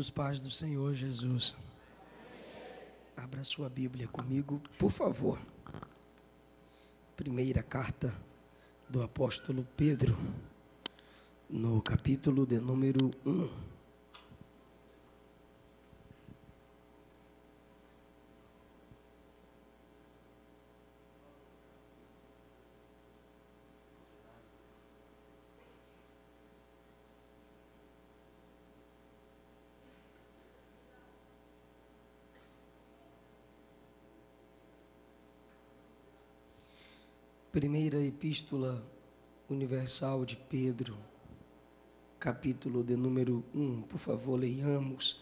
Queridos, paz do Senhor Jesus. Abra sua Bíblia comigo, por favor. Primeira carta do apóstolo Pedro, no capítulo de número 1. Primeira Epístola Universal de Pedro, capítulo de número 1. Por favor, leiamos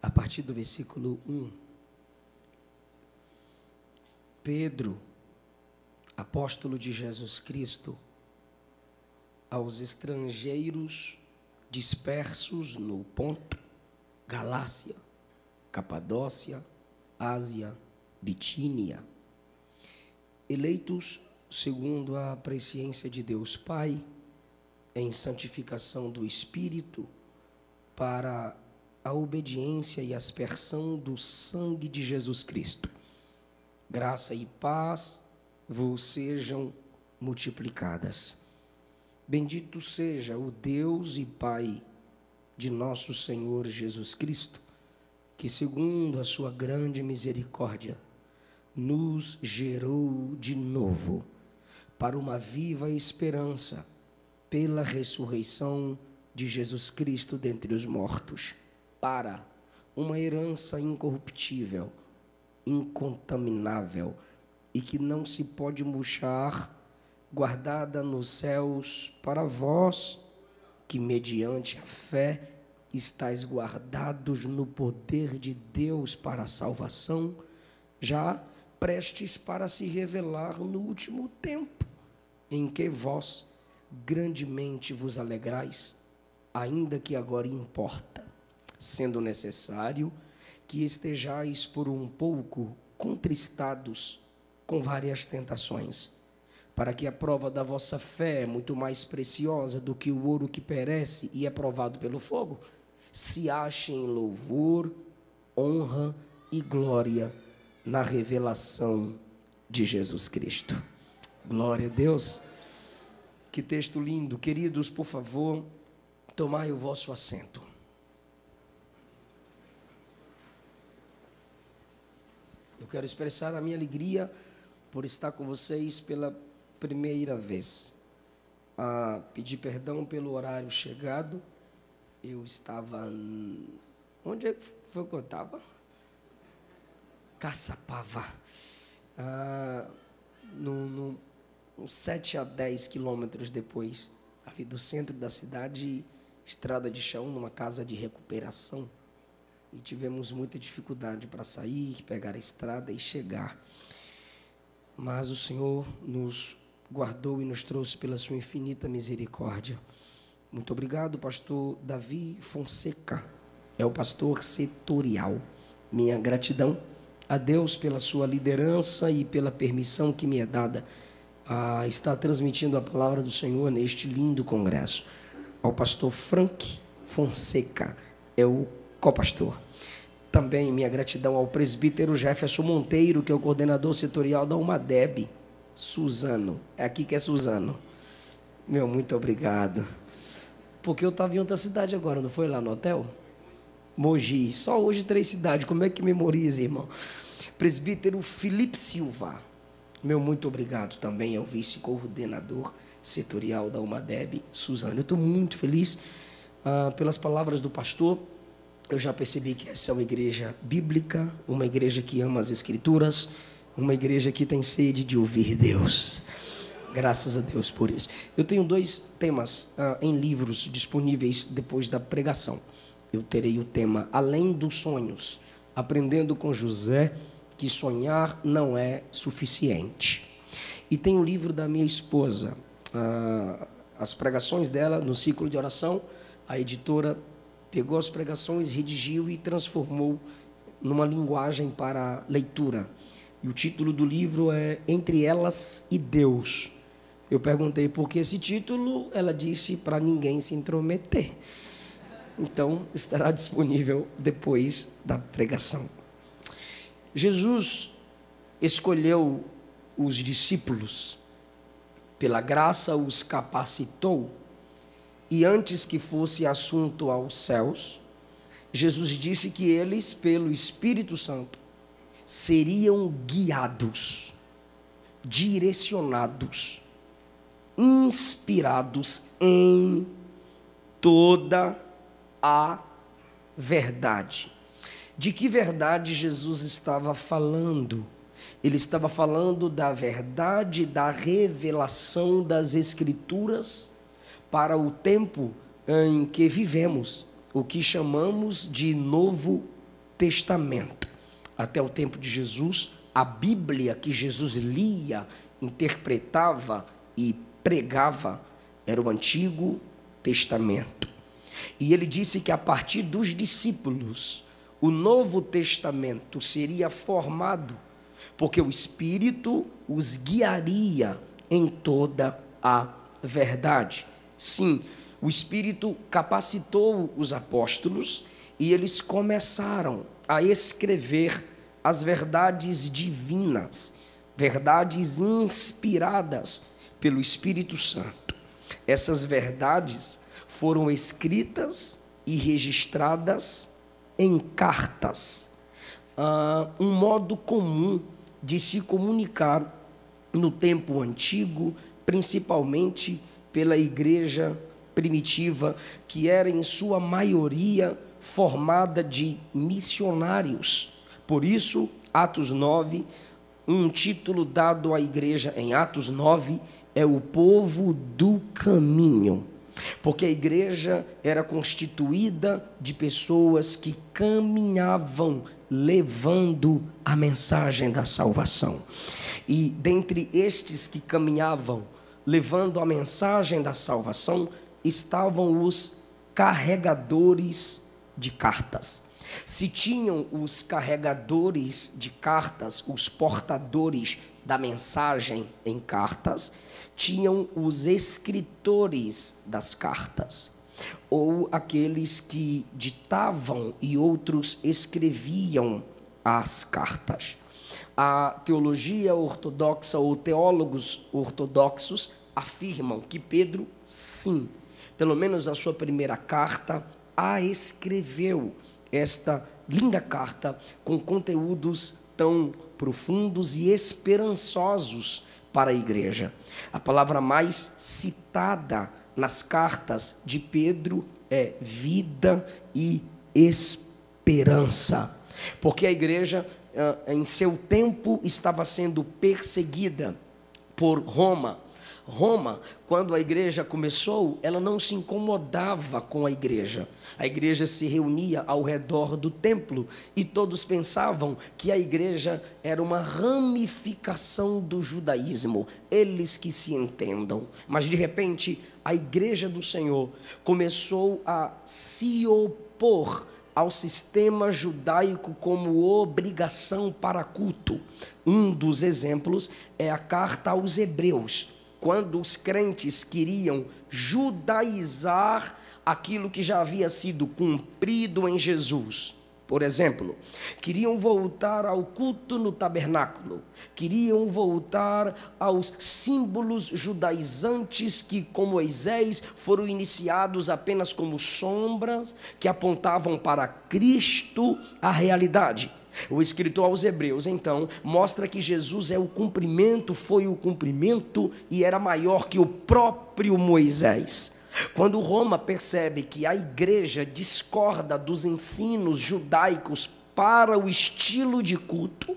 a partir do versículo 1. Pedro, apóstolo de Jesus Cristo, aos estrangeiros dispersos no Ponto, Galácia, Capadócia, Ásia, Bitínia, eleitos segundo a presciência de Deus Pai, em santificação do Espírito, para a obediência e aspersão do sangue de Jesus Cristo. Graça e paz vos sejam multiplicadas. Bendito seja o Deus e Pai de nosso Senhor Jesus Cristo, que segundo a sua grande misericórdia, nos gerou de novo para uma viva esperança, pela ressurreição de Jesus Cristo dentre os mortos, para uma herança incorruptível, incontaminável e que não se pode murchar, guardada nos céus para vós, que mediante a fé estáis guardados no poder de Deus para a salvação, já prestes para se revelar no último tempo, em que vós grandemente vos alegrais, ainda que agora importa, sendo necessário que estejais por um pouco contristados com várias tentações, para que a prova da vossa fé, muito mais preciosa do que o ouro que perece e é provado pelo fogo, se ache em louvor, honra e glória na revelação de Jesus Cristo. Glória a Deus. Que texto lindo. Queridos, por favor, tomai o vosso assento. Eu quero expressar a minha alegria por estar com vocês pela primeira vez. Pedir perdão pelo horário chegado. Eu estava... Onde foi que eu estava? Caçapava, uns 7 a 10 quilômetros depois, ali do centro da cidade, estrada de chão, numa casa de recuperação, e tivemos muita dificuldade para sair, pegar a estrada e chegar. Mas o Senhor nos guardou e nos trouxe pela sua infinita misericórdia. Muito obrigado, pastor Davi Fonseca, é o pastor setorial. Minha gratidão a Deus pela sua liderança e pela permissão que me é dada a estar transmitindo a palavra do Senhor neste lindo congresso. Ao pastor Frank Fonseca, é o copastor. Também minha gratidão ao presbítero Jefferson Monteiro, que é o coordenador setorial da UMADEB. Suzano, é aqui que é Suzano. Meu, muito obrigado. Porque eu estava em outra cidade agora, não foi lá no hotel? Mogi, só hoje 3 cidades, como é que memoriza, irmão? Presbítero Felipe Silva, meu muito obrigado também ao vice-coordenador setorial da UMADEB, Suzano. Eu estou muito feliz pelas palavras do pastor. Eu já percebi que essa é uma igreja bíblica, uma igreja que ama as Escrituras, uma igreja que tem sede de ouvir Deus. Graças a Deus por isso. Eu tenho 2 temas em livros disponíveis depois da pregação. Eu terei o tema Além dos Sonhos, aprendendo com José que sonhar não é suficiente. E tem o livro da minha esposa, as pregações dela no ciclo de oração. A editora pegou as pregações, redigiu e transformou numa linguagem para leitura. E o título do livro é Entre Elas e Deus. Eu perguntei por que esse título, ela disse para ninguém se intrometer. então estará disponível depois da pregação. Jesus escolheu os discípulos, pela graça os capacitou, e antes que fosse assunto aos céus, Jesus disse que eles, pelo Espírito Santo, seriam guiados, direcionados, inspirados em toda a verdade. De que verdade Jesus estava falando? Ele estava falando da verdade da revelação das Escrituras para o tempo em que vivemos, o que chamamos de Novo Testamento. Até o tempo de Jesus, a Bíblia que Jesus lia, interpretava e pregava era o Antigo Testamento. E ele disse que a partir dos discípulos, o Novo Testamento seria formado, porque o Espírito os guiaria em toda a verdade. Sim, o Espírito capacitou os apóstolos e eles começaram a escrever as verdades divinas, verdades inspiradas pelo Espírito Santo. Essas verdades foram escritas e registradas em cartas. Um modo comum de se comunicar no tempo antigo, principalmente pela igreja primitiva, que era em sua maioria formada de missionários. Por isso, Atos 9, um título dado à igreja em Atos 9 é o povo do caminho, porque a igreja era constituída de pessoas que caminhavam levando a mensagem da salvação. E dentre estes que caminhavam levando a mensagem da salvação, estavam os carregadores de cartas. Se tinham os carregadores de cartas, os portadores da mensagem em cartas, tinham os escritores das cartas, ou aqueles que ditavam e outros escreviam as cartas. A teologia ortodoxa ou teólogos ortodoxos afirmam que Pedro, sim, pelo menos a sua primeira carta, a escreveu, esta linda carta com conteúdos tão profundos e esperançosos para a igreja. A palavra mais citada nas cartas de Pedro é vida e esperança, porque a igreja em seu tempo estava sendo perseguida por Roma. Roma, quando a igreja começou, ela não se incomodava com a igreja. A igreja se reunia ao redor do templo e todos pensavam que a igreja era uma ramificação do judaísmo, eles que se entendam. Mas de repente, a igreja do Senhor começou a se opor ao sistema judaico como obrigação para culto. Um dos exemplos é a carta aos Hebreus, quando os crentes queriam judaizar aquilo que já havia sido cumprido em Jesus. Por exemplo, queriam voltar ao culto no tabernáculo, queriam voltar aos símbolos judaizantes que, como Moisés, foram iniciados apenas como sombras que apontavam para Cristo, a realidade. O escritor aos Hebreus, então, mostra que Jesus é o cumprimento, foi o cumprimento e era maior que o próprio Moisés. Quando Roma percebe que a igreja discorda dos ensinos judaicos para o estilo de culto,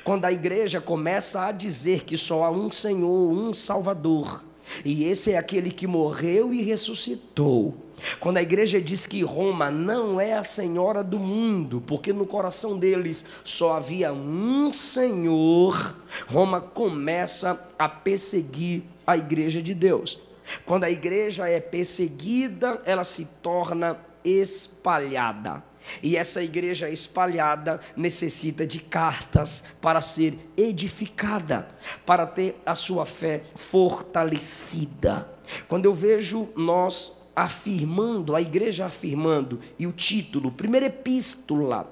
quando a igreja começa a dizer que só há um Senhor, um Salvador, e esse é aquele que morreu e ressuscitou, quando a igreja diz que Roma não é a senhora do mundo, porque no coração deles só havia um Senhor, Roma começa a perseguir a igreja de Deus. Quando a igreja é perseguida, ela se torna espalhada. E essa igreja espalhada necessita de cartas para ser edificada, para ter a sua fé fortalecida. Quando eu vejo nós afirmando, a igreja afirmando, e o título, primeira epístola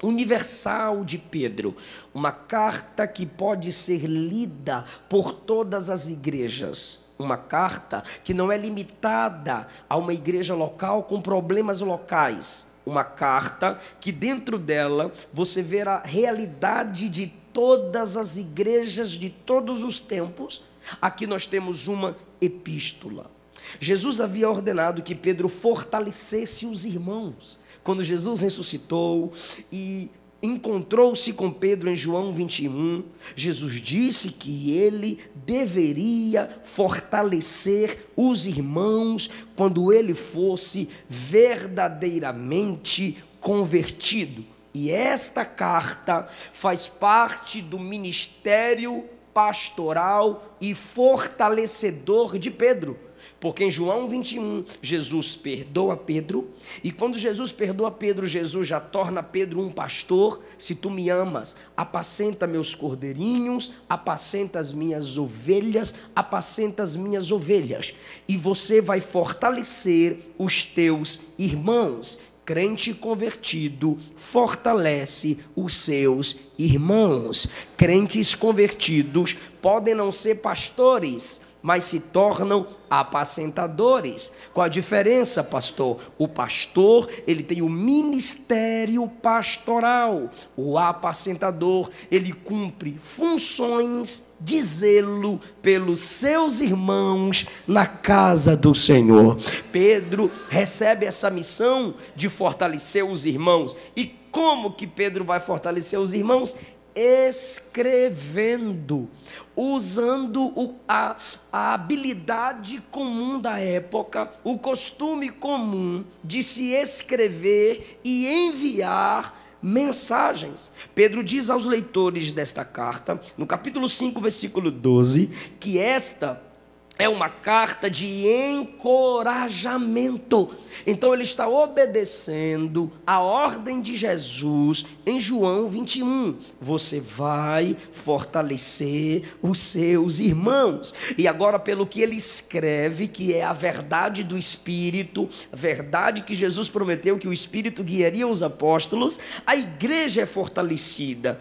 universal de Pedro, uma carta que pode ser lida por todas as igrejas, uma carta que não é limitada a uma igreja local com problemas locais, uma carta que dentro dela você vê a realidade de todas as igrejas de todos os tempos. Aqui nós temos uma epístola. Jesus havia ordenado que Pedro fortalecesse os irmãos. Quando Jesus ressuscitou e encontrou-se com Pedro em João 21, Jesus disse que ele deveria fortalecer os irmãos quando ele fosse verdadeiramente convertido. E esta carta faz parte do ministério pastoral e fortalecedor de Pedro. Porque em João 21, Jesus perdoa Pedro, e quando Jesus perdoa Pedro, Jesus já torna Pedro um pastor. Se tu me amas, apacenta meus cordeirinhos, apacenta as minhas ovelhas, apacenta as minhas ovelhas. E você vai fortalecer os teus irmãos. Crente convertido fortalece os seus irmãos. Crentes convertidos podem não ser pastores, mas se tornam apacentadores. Qual a diferença, pastor? O pastor, ele tem o ministério pastoral. O apacentador, ele cumpre funções de zelo pelos seus irmãos na casa do Senhor. Pedro recebe essa missão de fortalecer os irmãos. E como que Pedro vai fortalecer os irmãos? Escrevendo, usando a habilidade comum da época, o costume comum de se escrever e enviar mensagens. Pedro diz aos leitores desta carta, no capítulo 5, versículo 12, que esta é uma carta de encorajamento. Então ele está obedecendo a ordem de Jesus em João 21. Você vai fortalecer os seus irmãos. E agora, pelo que ele escreve, que é a verdade do Espírito, a verdade que Jesus prometeu que o Espírito guiaria os apóstolos, a igreja é fortalecida.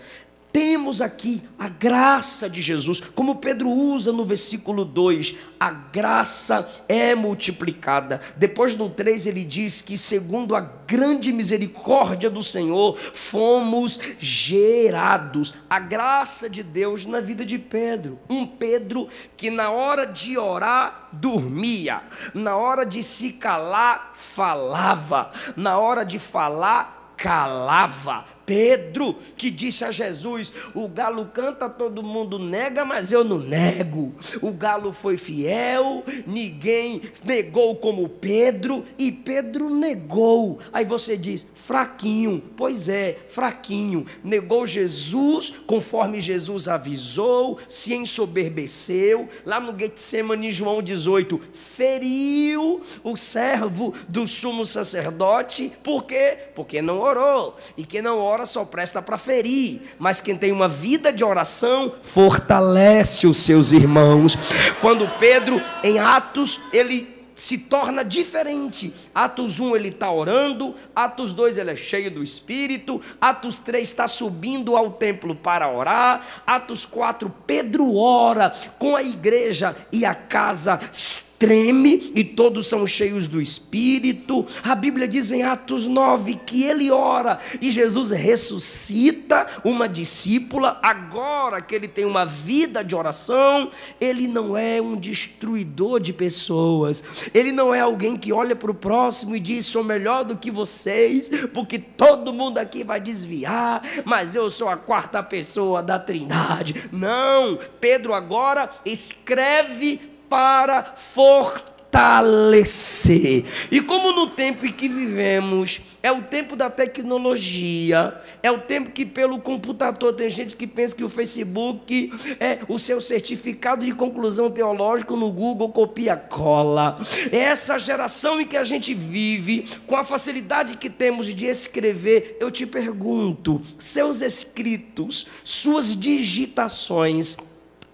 Temos aqui a graça de Jesus, como Pedro usa no versículo 2, a graça é multiplicada. Depois no 3 ele diz que segundo a grande misericórdia do Senhor, fomos gerados. A graça de Deus na vida de Pedro, um Pedro que na hora de orar, dormia, na hora de se calar, falava, na hora de falar, calava. Pedro que disse a Jesus: o galo canta, todo mundo nega, mas eu não nego. O galo foi fiel, ninguém negou como Pedro, e Pedro negou. Aí você diz: fraquinho. Pois é, fraquinho. Negou Jesus, conforme Jesus avisou, se ensoberbeceu. Lá no Getsemane, João 18, feriu o servo do sumo sacerdote. Por quê? Porque não orou. E quem não ora só presta para ferir, mas quem tem uma vida de oração fortalece os seus irmãos. Quando Pedro, em Atos, ele se torna diferente. Atos 1 ele está orando, Atos 2 ele é cheio do Espírito, Atos 3 está subindo ao templo para orar, Atos 4 Pedro ora com a igreja e a casa treme e todos são cheios do Espírito. A Bíblia diz em Atos 9 que ele ora e Jesus ressuscita uma discípula. Agora que ele tem uma vida de oração, ele não é um destruidor de pessoas, ele não é alguém que olha para o próximo e diz: sou melhor do que vocês, porque todo mundo aqui vai desviar, mas eu sou a quarta pessoa da Trindade. Não, Pedro agora escreve para fortalecer. E como no tempo em que vivemos é o tempo da tecnologia, é o tempo que pelo computador tem gente que pensa que o Facebook é o seu certificado de conclusão teológica no Google, copia cola. É essa geração em que a gente vive, com a facilidade que temos de escrever. Eu te pergunto, seus escritos, suas digitações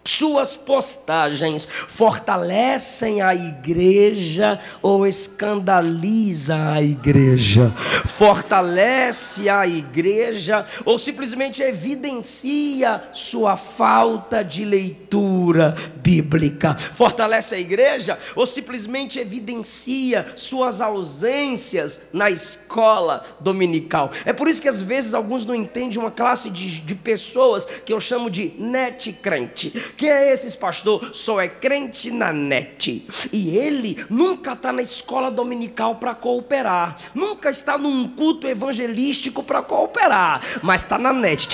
Suas postagens fortalecem a igreja ou escandaliza a igreja? Fortalece a igreja ou simplesmente evidencia sua falta de leitura bíblica? Fortalece a igreja ou simplesmente evidencia suas ausências na escola dominical? É por isso que às vezes alguns não entendem uma classe de pessoas que eu chamo de net crente. Quem é esses, pastor? Só é crente na net. E ele nunca está na escola dominical para cooperar, nunca está num culto evangelístico para cooperar, mas está na net.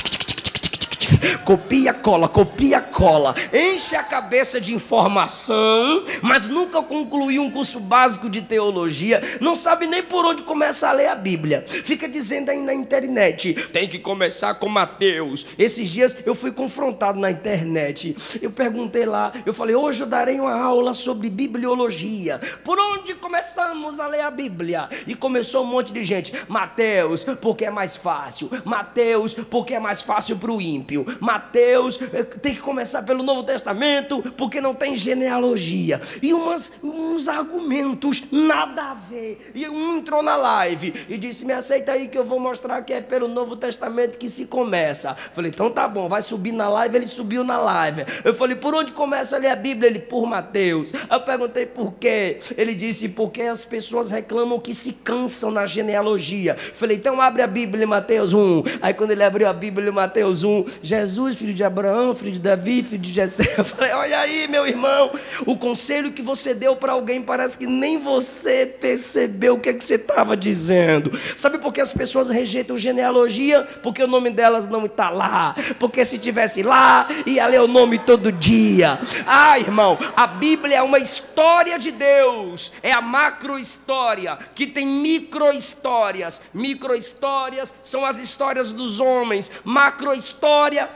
Copia, cola, enche a cabeça de informação, mas nunca concluiu um curso básico de teologia, não sabe nem por onde começar a ler a Bíblia, fica dizendo aí na internet, tem que começar com Mateus. Esses dias eu fui confrontado na internet, eu perguntei lá, eu falei, hoje eu darei uma aula sobre bibliologia, por onde começamos a ler a Bíblia? E começou um monte de gente, Mateus, porque é mais fácil, Mateus, porque é mais fácil para o ímpio, Mateus tem que começar pelo Novo Testamento porque não tem genealogia, e uns argumentos nada a ver. E um entrou na live e disse, me aceita aí que eu vou mostrar que é pelo Novo Testamento que se começa. Falei, então tá bom, vai subir na live. Ele subiu na live. Eu falei, por onde começa a ler a Bíblia? Ele, por Mateus. Eu perguntei por quê. Ele disse, porque as pessoas reclamam que se cansam na genealogia. Falei, então abre a Bíblia em Mateus 1. Aí quando ele abriu a Bíblia em Mateus 1, Jesus, filho de Abraão, filho de Davi, filho de Jessé. Eu falei, olha aí, meu irmão, o conselho que você deu para alguém parece que nem você percebeu o que você estava dizendo. Sabe por que as pessoas rejeitam genealogia? Porque o nome delas não está lá. Porque se tivesse lá, ia ler o nome todo dia. Ah, irmão, a Bíblia é uma história de Deus. É a macro-história, que tem micro-histórias. Micro-histórias são as histórias dos homens. Macro-história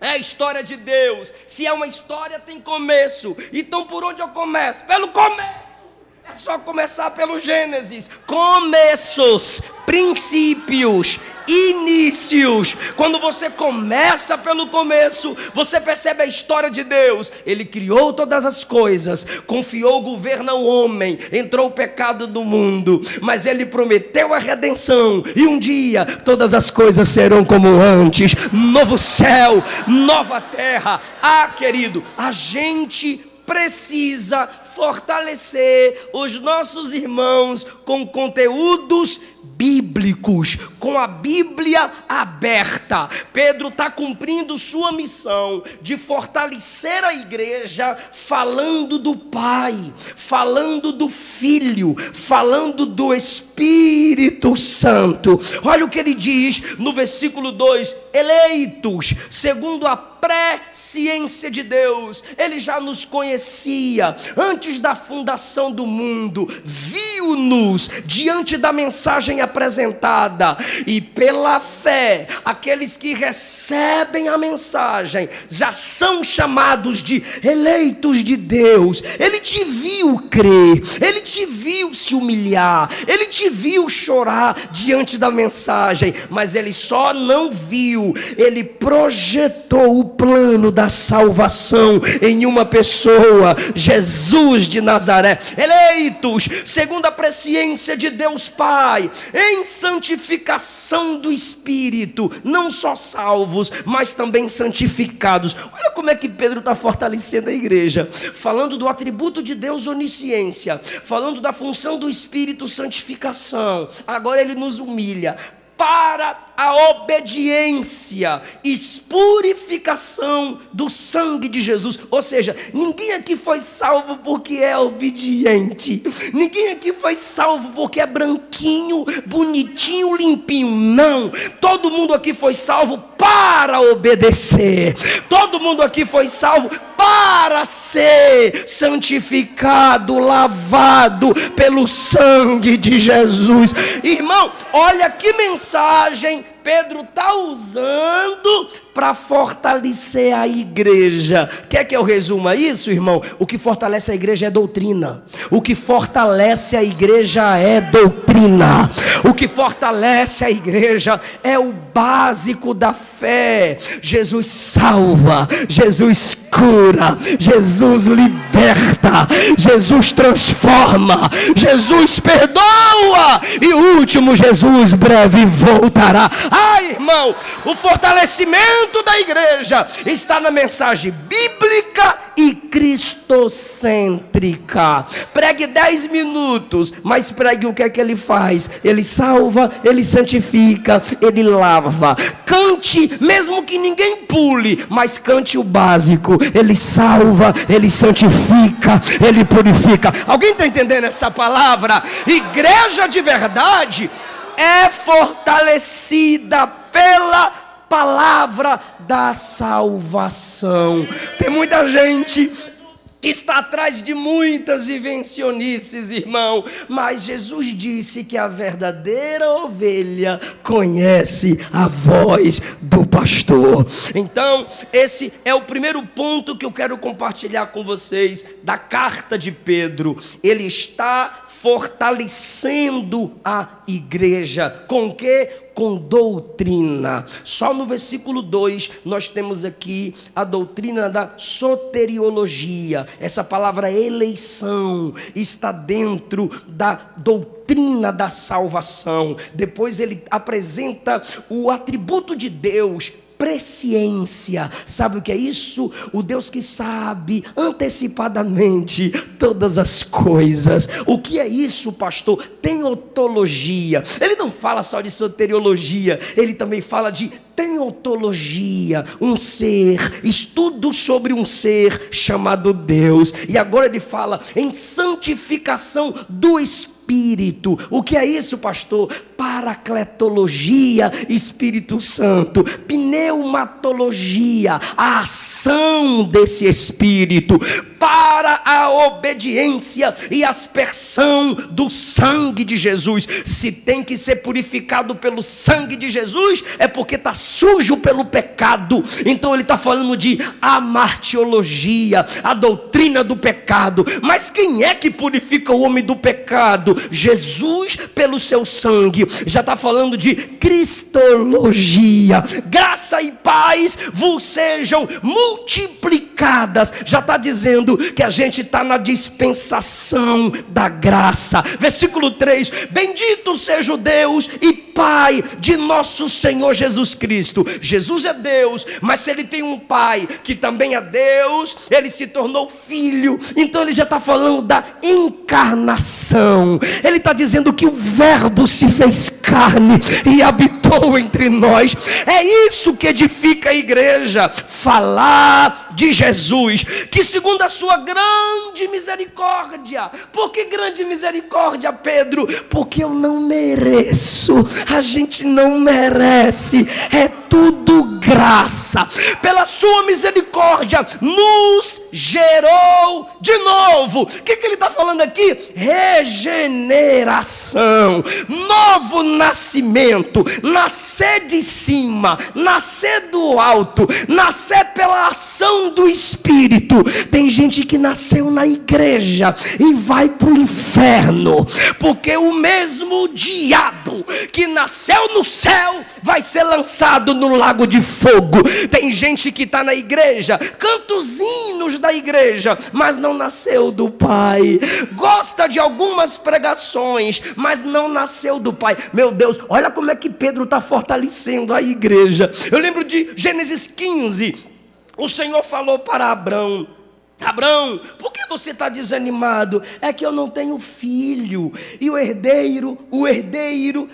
é a história de Deus. Se é uma história, tem começo. Então por onde eu começo? Pelo começo. É só começar pelo Gênesis. Começos, princípios, inícios. Quando você começa pelo começo, você percebe a história de Deus. Ele criou todas as coisas, confiou o governo ao homem, entrou o pecado do mundo, mas ele prometeu a redenção, e um dia todas as coisas serão como antes. Novo céu, nova terra. Ah, querido, a gente precisa fortalecer os nossos irmãos com conteúdos bíblicos, com a Bíblia aberta. Pedro está cumprindo sua missão de fortalecer a igreja, falando do Pai, falando do Filho, falando do Espírito Santo. Olha o que ele diz no versículo 2: eleitos segundo a presciência de Deus. Ele já nos conhecia antes da fundação do mundo, viu-nos diante da mensagem apresentada, e pela fé, aqueles que recebem a mensagem já são chamados de eleitos de Deus. Ele te viu crer, ele te viu se humilhar, ele te viu chorar diante da mensagem, mas ele só não viu, ele projetou o plano da salvação em uma pessoa, Jesus de Nazaré. Eleitos segundo a presciência de Deus Pai, em santificação do Espírito, não só salvos, mas também santificados. Olha como é que Pedro está fortalecendo a igreja, falando do atributo de Deus, onisciência, falando da função do Espírito, santificação. Agora ele nos humilha para a obediência, purificação do sangue de Jesus. Ou seja, ninguém aqui foi salvo porque é obediente, ninguém aqui foi salvo porque é branquinho, bonitinho, limpinho. Não, todo mundo aqui foi salvo para obedecer, todo mundo aqui foi salvo para ser santificado, lavado pelo sangue de Jesus. Irmão, olha que mensagem Pedro está usando para fortalecer a igreja. Quer que eu resuma isso, irmão? O que fortalece a igreja é doutrina. O que fortalece a igreja é doutrina. O que fortalece a igreja é o básico da fé. Jesus salva, Jesus cura, Jesus liberta, Jesus transforma, Jesus perdoa, e o último, Jesus breve voltará. Irmão, o fortalecimento da igreja está na mensagem bíblica e cristocêntrica. Pregue 10 minutos, mas pregue o que é que ele faz. Ele salva, ele santifica, ele lava. Cante, mesmo que ninguém pule, mas cante o básico. Ele salva, ele santifica, ele purifica. Alguém está entendendo essa palavra? Igreja de verdade é fortalecida pela palavra da salvação. Tem muita gente que está atrás de muitas invencionices, irmão, mas Jesus disse que a verdadeira ovelha conhece a voz do pastor. Então, esse é o primeiro ponto que eu quero compartilhar com vocês da carta de Pedro. Ele está fortalecendo a igreja. Com o quê? Com doutrina. Só no versículo 2 nós temos aqui a doutrina da soteriologia. Essa palavra eleição está dentro da doutrina da salvação. Depois ele apresenta o atributo de Deus, presciência. Sabe o que é isso? O Deus que sabe antecipadamente todas as coisas. O que é isso, pastor? Teotologia. Ele não fala só de soteriologia, ele também fala de teotologia, um ser, estudo sobre um ser chamado Deus. E agora ele fala em santificação do Espírito. O que é isso, pastor? Paracletologia, Espírito Santo. Pneumatologia, a ação desse Espírito para a obediência e aspersão do sangue de Jesus. Se tem que ser purificado pelo sangue de Jesus, é porque está sujo pelo pecado. Então ele está falando de amartiologia, a doutrina do pecado. Mas quem é que purifica o homem do pecado? Jesus, pelo seu sangue. Já está falando de cristologia. Graça e paz vos sejam multiplicadas. Já está dizendo que a gente está na dispensação da graça. Versículo 3: bendito seja o Deus e Pai de nosso Senhor Jesus Cristo. Jesus é Deus, mas se ele tem um Pai que também é Deus, ele se tornou filho. Então ele já está falando da encarnação. Ele está dizendo que o Verbo se fez carne e habitou entre nós. É isso que edifica a igreja, falar de Jesus, que segundo a sua grande misericórdia. Por que grande misericórdia, Pedro? Porque eu não mereço. A gente não merece, é tudo graça. Pela sua misericórdia nos gerou de novo. O que ele está falando aqui? Regeneração, novo nascimento, nascer de cima, nascer do alto, nascer pela ação do Espírito. Tem gente que nasceu na igreja e vai para o inferno, porque o mesmo diabo que nasceu no céu vai ser lançado no lago de fogo. Tem gente que está na igreja, canta os hinos da igreja, mas não nasceu do Pai. Gosta de algumas pregações, mas não nasceu do Pai. Meu Deus, olha como é que Pedro está fortalecendo a igreja. Eu lembro de Gênesis 15. O Senhor falou para Abrão: Abrão, por que você está desanimado? É que eu não tenho filho, e o herdeiro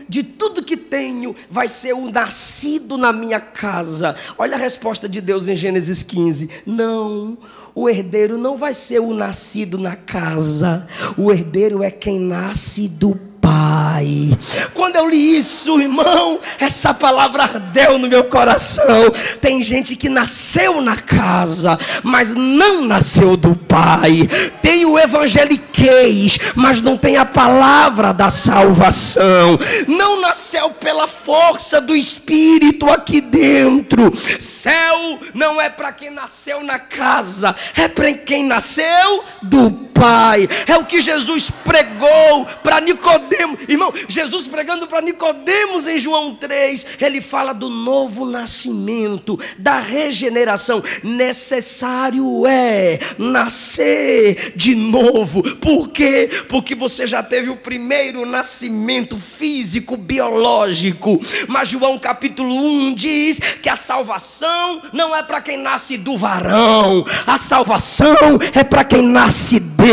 de tudo que tenho vai ser o nascido na minha casa. Olha a resposta de Deus em Gênesis 15: não, o herdeiro não vai ser o nascido na casa, o herdeiro é quem nasce do Pai. Quando eu li isso, irmão, essa palavra ardeu no meu coração. Tem gente que nasceu na casa, mas não nasceu do Pai. Tem o evangeliquez catequeis, mas não tem a palavra da salvação. Não nasceu pela força do Espírito aqui dentro. Céu não é para quem nasceu na casa, é para quem nasceu do Pai. É o que Jesus pregou para Nicodemos. Irmão, Jesus pregando para Nicodemos em João 3, ele fala do novo nascimento, da regeneração. Necessário é nascer de novo. Por quê? Porque você já teve o primeiro nascimento físico, biológico. Mas João capítulo 1 diz que a salvação não é para quem nasce do varão, a salvação é para quem nasce dele.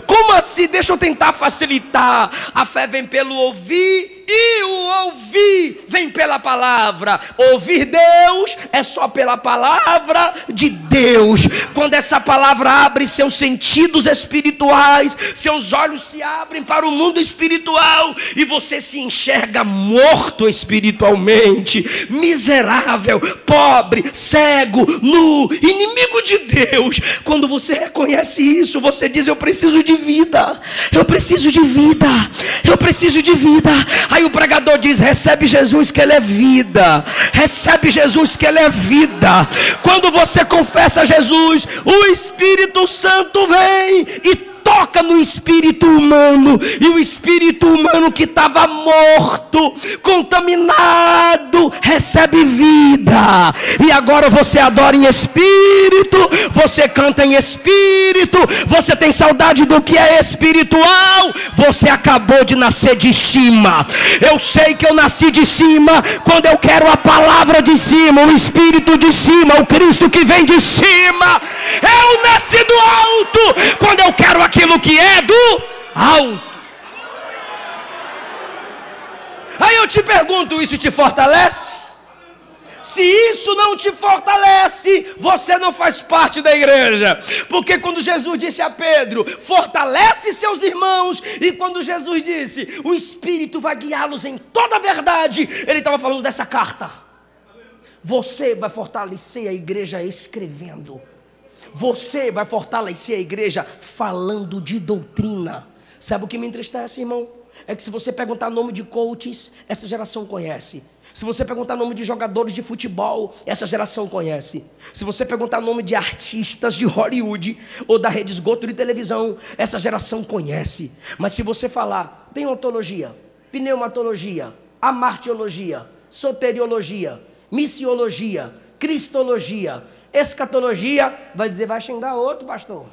Como assim? Deixa eu tentar facilitar. A fé vem pelo ouvir, e o ouvir vem pela palavra. Ouvir Deus é só pela palavra de Deus. Quando essa palavra abre seus sentidos espirituais, seus olhos se abrem para o mundo espiritual e você se enxerga morto espiritualmente, miserável, pobre, cego, nu, inimigo de Deus. Quando você reconhece isso, você diz: eu preciso de vida, eu preciso de vida, eu preciso de vida. Aí o pregador diz: recebe Jesus que ele é vida, recebe Jesus que ele é vida. Quando você confessa Jesus, o Espírito Santo vem e toca no espírito humano, e o espírito humano que estava morto, contaminado, recebe vida. E agora você adora em espírito, você canta em espírito, você tem saudade do que é espiritual. Você acabou de nascer de cima. Eu sei que eu nasci de cima quando eu quero a palavra de cima, o Espírito de cima, o Cristo que vem de cima. Eu nasci do alto quando eu quero aquilo que é do alto. Aí eu te pergunto: isso te fortalece? Se isso não te fortalece, você não faz parte da igreja. Porque quando Jesus disse a Pedro: fortalece seus irmãos, e quando Jesus disse: o Espírito vai guiá-los em toda a verdade, ele estava falando dessa carta. Você vai fortalecer a igreja escrevendo. Você vai fortalecer a igreja falando de doutrina. Sabe o que me entristece, irmão? É que se você perguntar nome de coaches, essa geração conhece. Se você perguntar nome de jogadores de futebol, essa geração conhece. Se você perguntar nome de artistas de Hollywood ou da rede esgoto de televisão, essa geração conhece. Mas se você falar deontologia, pneumatologia, amartiologia, soteriologia, missiologia, cristologia, escatologia, vai dizer: vai xingar outro, pastor.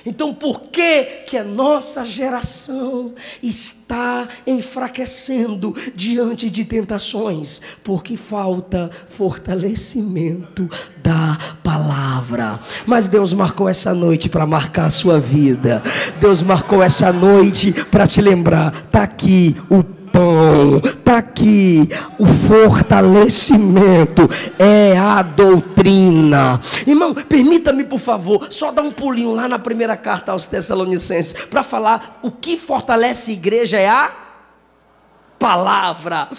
Então por que a nossa geração está enfraquecendo diante de tentações? Porque falta fortalecimento da palavra. Mas Deus marcou essa noite para marcar a sua vida. Deus marcou essa noite para te lembrar: está aqui o pão, está aqui o fortalecimento, é a doutrina. Irmão, permita-me por favor só dar um pulinho lá na primeira carta aos Tessalonicenses, para falar o que fortalece a igreja é a palavra.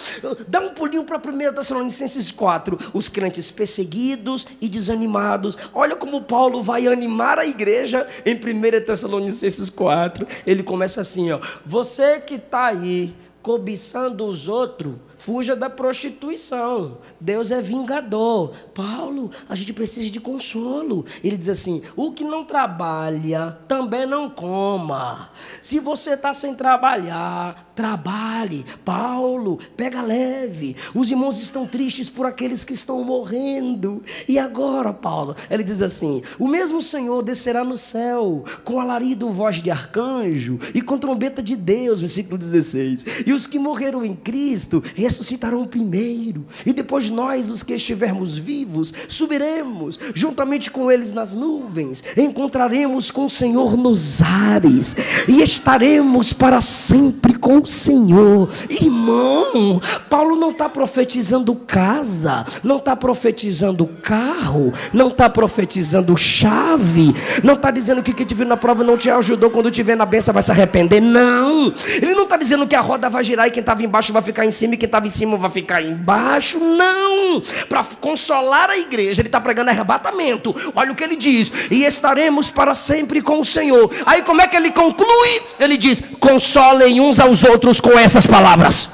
Dá um pulinho para 1 Tessalonicenses 4, os crentes perseguidos e desanimados. Olha como Paulo vai animar a igreja em 1 Tessalonicenses 4. Ele começa assim, ó: você que está aí cobiçando os outros, fuja da prostituição. Deus é vingador. Paulo, a gente precisa de consolo. Ele diz assim: o que não trabalha, também não coma. Se você está sem trabalhar, trabalhe. Paulo, pega leve. Os irmãos estão tristes por aqueles que estão morrendo. E agora, Paulo, ele diz assim: o mesmo Senhor descerá no céu com alarido, voz de arcanjo e com trombeta de Deus. Versículo 16. E os que morreram em Cristo ressuscitarão primeiro, e depois nós, os que estivermos vivos, subiremos juntamente com eles nas nuvens, encontraremos com o Senhor nos ares, e estaremos para sempre com o Senhor. Irmão, Paulo não está profetizando casa, não está profetizando carro, não está profetizando chave, não está dizendo que quem te viu na prova não te ajudou, quando te ver na bênção vai se arrepender. Não, ele não está dizendo que a roda vai girar e quem estava embaixo vai ficar em cima e quem estava em cima vai ficar embaixo. Não, para consolar a igreja, ele está pregando arrebatamento. Olha o que ele diz: e estaremos para sempre com o Senhor. Aí como é que ele conclui? Ele diz: consolem uns aos outros com essas palavras.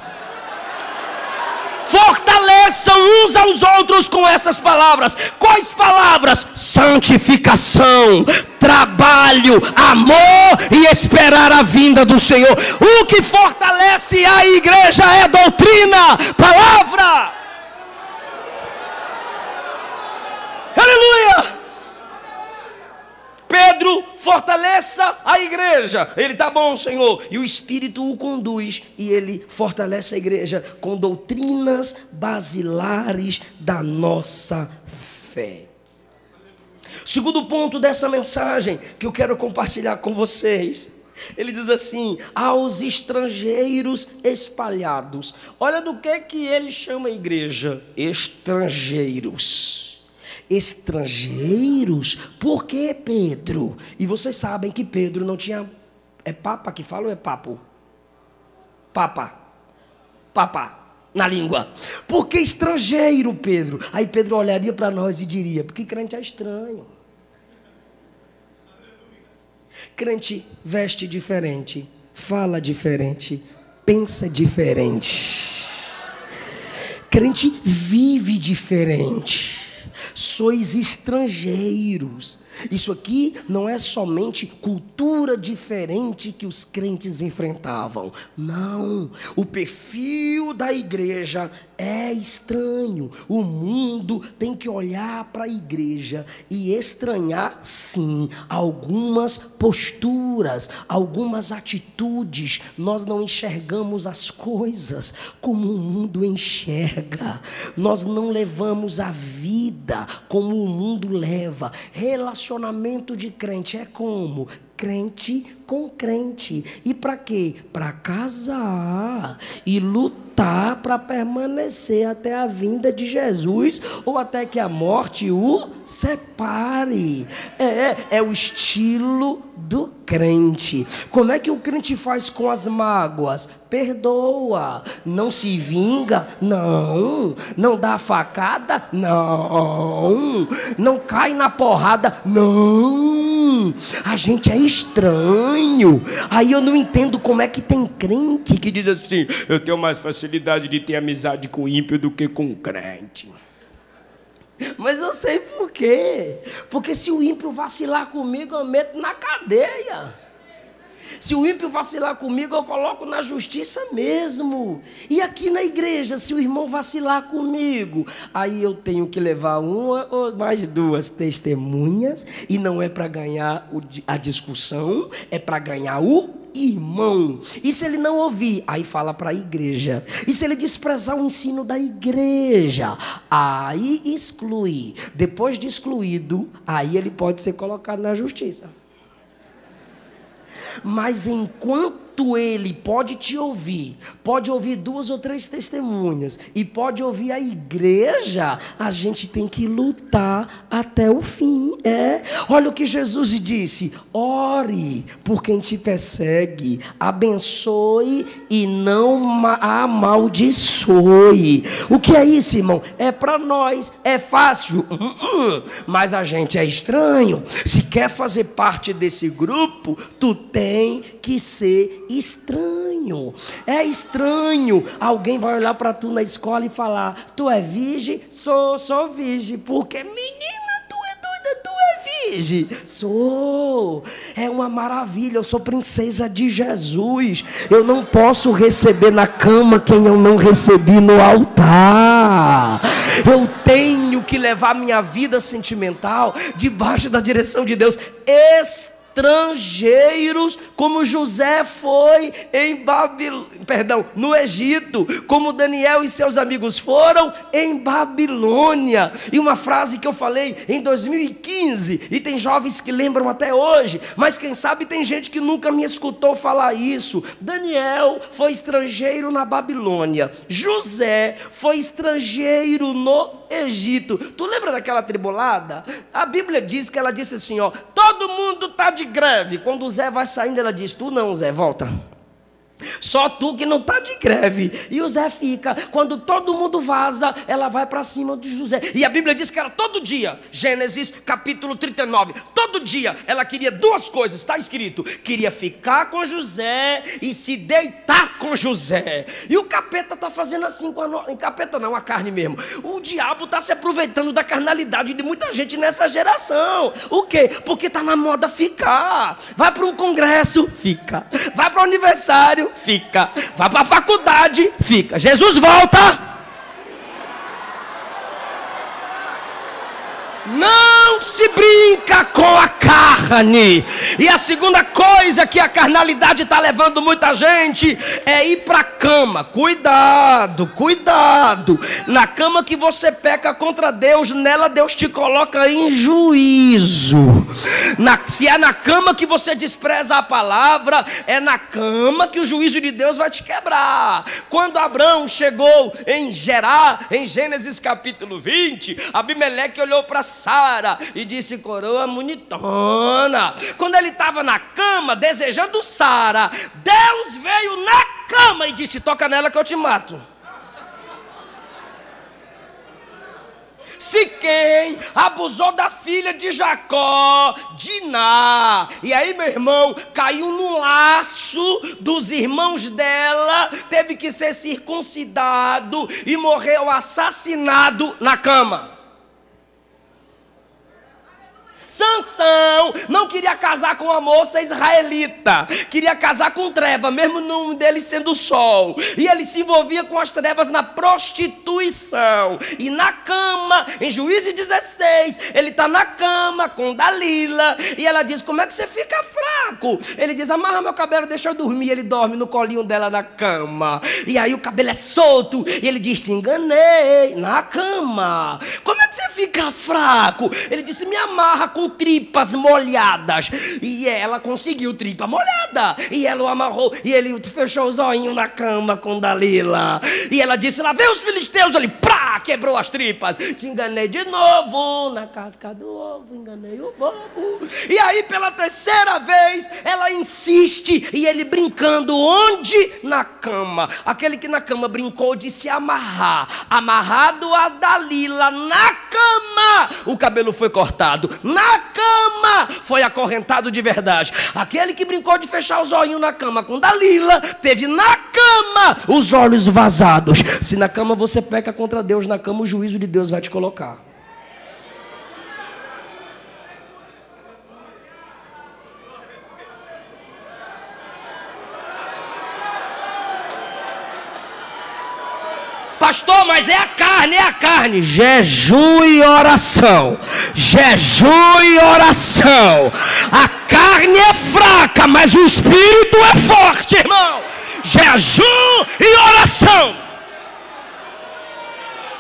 Fortaleçam uns aos outros com essas palavras. Quais palavras? Santificação, trabalho, amor e esperar a vinda do Senhor. O que fortalece a igreja é doutrina, palavra. Aleluia! Pedro, fortaleça a igreja. Ele: tá bom, Senhor. E o Espírito o conduz e ele fortalece a igreja com doutrinas basilares da nossa fé. Segundo ponto dessa mensagem que eu quero compartilhar com vocês, ele diz assim: aos estrangeiros espalhados. Olha do que ele chama a igreja: estrangeiros. Estrangeiros? Por que, Pedro? E vocês sabem que Pedro não tinha... É papa que fala ou é papo? Papa na língua. Por que estrangeiro, Pedro? Aí Pedro olharia para nós e diria: porque crente é estranho. Crente veste diferente, fala diferente, pensa diferente. Crente vive diferente. Sois estrangeiros. Isso aqui não é somente cultura diferente que os crentes enfrentavam. Não, o perfil da igreja é estranho. O mundo tem que olhar para a igreja e estranhar, sim, algumas posturas, algumas atitudes. Nós não enxergamos as coisas como o mundo enxerga. Nós não levamos a vida como o mundo leva. Relacionamento de crente é como? Crente com crente. E para quê? Para casar e lutar para permanecer até a vinda de Jesus ou até que a morte o separe. É o estilo do crente. Como é que o crente faz com as mágoas? Perdoa. Não se vinga? Não dá facada? Não cai na porrada? Não. A gente é estranho. Aí eu não entendo como é que tem crente que diz assim: eu tenho mais facilidade de ter amizade com ímpio do que com crente. Mas eu sei por quê. Porque se o ímpio vacilar comigo, eu meto na cadeia. Se o ímpio vacilar comigo, eu coloco na justiça mesmo. E aqui na igreja, se o irmão vacilar comigo, aí eu tenho que levar uma ou mais duas testemunhas. E não é para ganhar a discussão, é para ganhar o irmão. E se ele não ouvir, aí fala para a igreja. E se ele desprezar o ensino da igreja, aí exclui. Depois de excluído, aí ele pode ser colocado na justiça. Mas enquanto ele pode te ouvir, pode ouvir duas ou três testemunhas e pode ouvir a igreja, a gente tem que lutar até o fim. Olha o que Jesus disse: ore por quem te persegue, abençoe e não amaldiçoe. O que é isso, irmão? É para nós, é fácil, mas a gente é estranho. Se quer fazer parte desse grupo, tu tem que ser estranho. É estranho. Alguém vai olhar para tu na escola e falar: tu é virgem? Sou virgem. Porque, menina, tu é doida, tu é virgem. Sou. É uma maravilha. Eu sou princesa de Jesus. Eu não posso receber na cama quem eu não recebi no altar. Eu tenho que levar minha vida sentimental debaixo da direção de Deus. Estranho. estrangeiros, como José foi no Egito, como Daniel e seus amigos foram em Babilônia. E uma frase que eu falei em 2015, e tem jovens que lembram até hoje, mas quem sabe tem gente que nunca me escutou falar isso. Daniel foi estrangeiro na Babilônia, José foi estrangeiro no Egito. Tu lembra daquela tribulada? A Bíblia diz que ela disse assim, ó, todo mundo está de greve. Quando o Zé vai saindo, ela diz, tu não, Zé, volta. Só tu que não está de greve. E o Zé fica. Quando todo mundo vaza, ela vai para cima de José. E a Bíblia diz que era todo dia. Gênesis capítulo 39. Todo dia ela queria duas coisas. Está escrito. Queria ficar com José e se deitar com José. E o capeta está fazendo assim com capeta não, a carne mesmo. O diabo está se aproveitando da carnalidade de muita gente nessa geração. O quê? Porque está na moda ficar. Vai para um congresso, fica. Vai para o aniversário, fica. Vai para a faculdade, fica. Jesus volta. Não se brinca com a carne. E a segunda coisa que a carnalidade está levando muita gente é ir para a cama. Cuidado, cuidado. Na cama que você peca contra Deus, nela Deus te coloca em juízo. Se é na cama que você despreza a palavra, é na cama que o juízo de Deus vai te quebrar. Quando Abraão chegou em Gerar, em Gênesis capítulo 20, Abimeleque olhou para Sara e disse, coroa bonitona. Quando ele estava na cama desejando Sara, Deus veio na cama e disse, toca nela que eu te mato. Siquém abusou da filha de Jacó, Diná. E aí, meu irmão, caiu no laço dos irmãos dela, teve que ser circuncidado e morreu assassinado na cama. Sansão não queria casar com uma moça israelita, queria casar com treva, mesmo o nome dele sendo sol. E ele se envolvia com as trevas na prostituição. E na cama, em Juízes 16, ele está na cama com Dalila. E ela diz, como é que você fica fraco? Ele diz, amarra meu cabelo, deixa eu dormir. Ele dorme no colinho dela na cama. E aí o cabelo é solto. E ele diz, se enganei, na cama. Como é que você fica fraco? Ele disse, me amarra com tripas molhadas. E ela conseguiu tripa molhada. E ela o amarrou. E ele fechou os olhinhos na cama com Dalila. E ela disse, lá vem os filisteus. Ele, prá, quebrou as tripas. Te enganei de novo. Na casca do ovo, enganei o bobo. E aí, pela terceira vez, ela insiste. E ele brincando, onde? Na cama. Aquele que na cama brincou de se amarrar. Amarrado a Dalila na cama. O cabelo foi cortado. Na cama foi acorrentado de verdade. Aquele que brincou de fechar os olhinhos na cama com Dalila, teve na cama os olhos vazados. Se na cama você peca contra Deus, na cama o juízo de Deus vai te colocar. Pastor, mas é a carne, é a carne. Jejum e oração. Jejum e oração. A carne é fraca, mas o espírito é forte, irmão. Jejum e oração.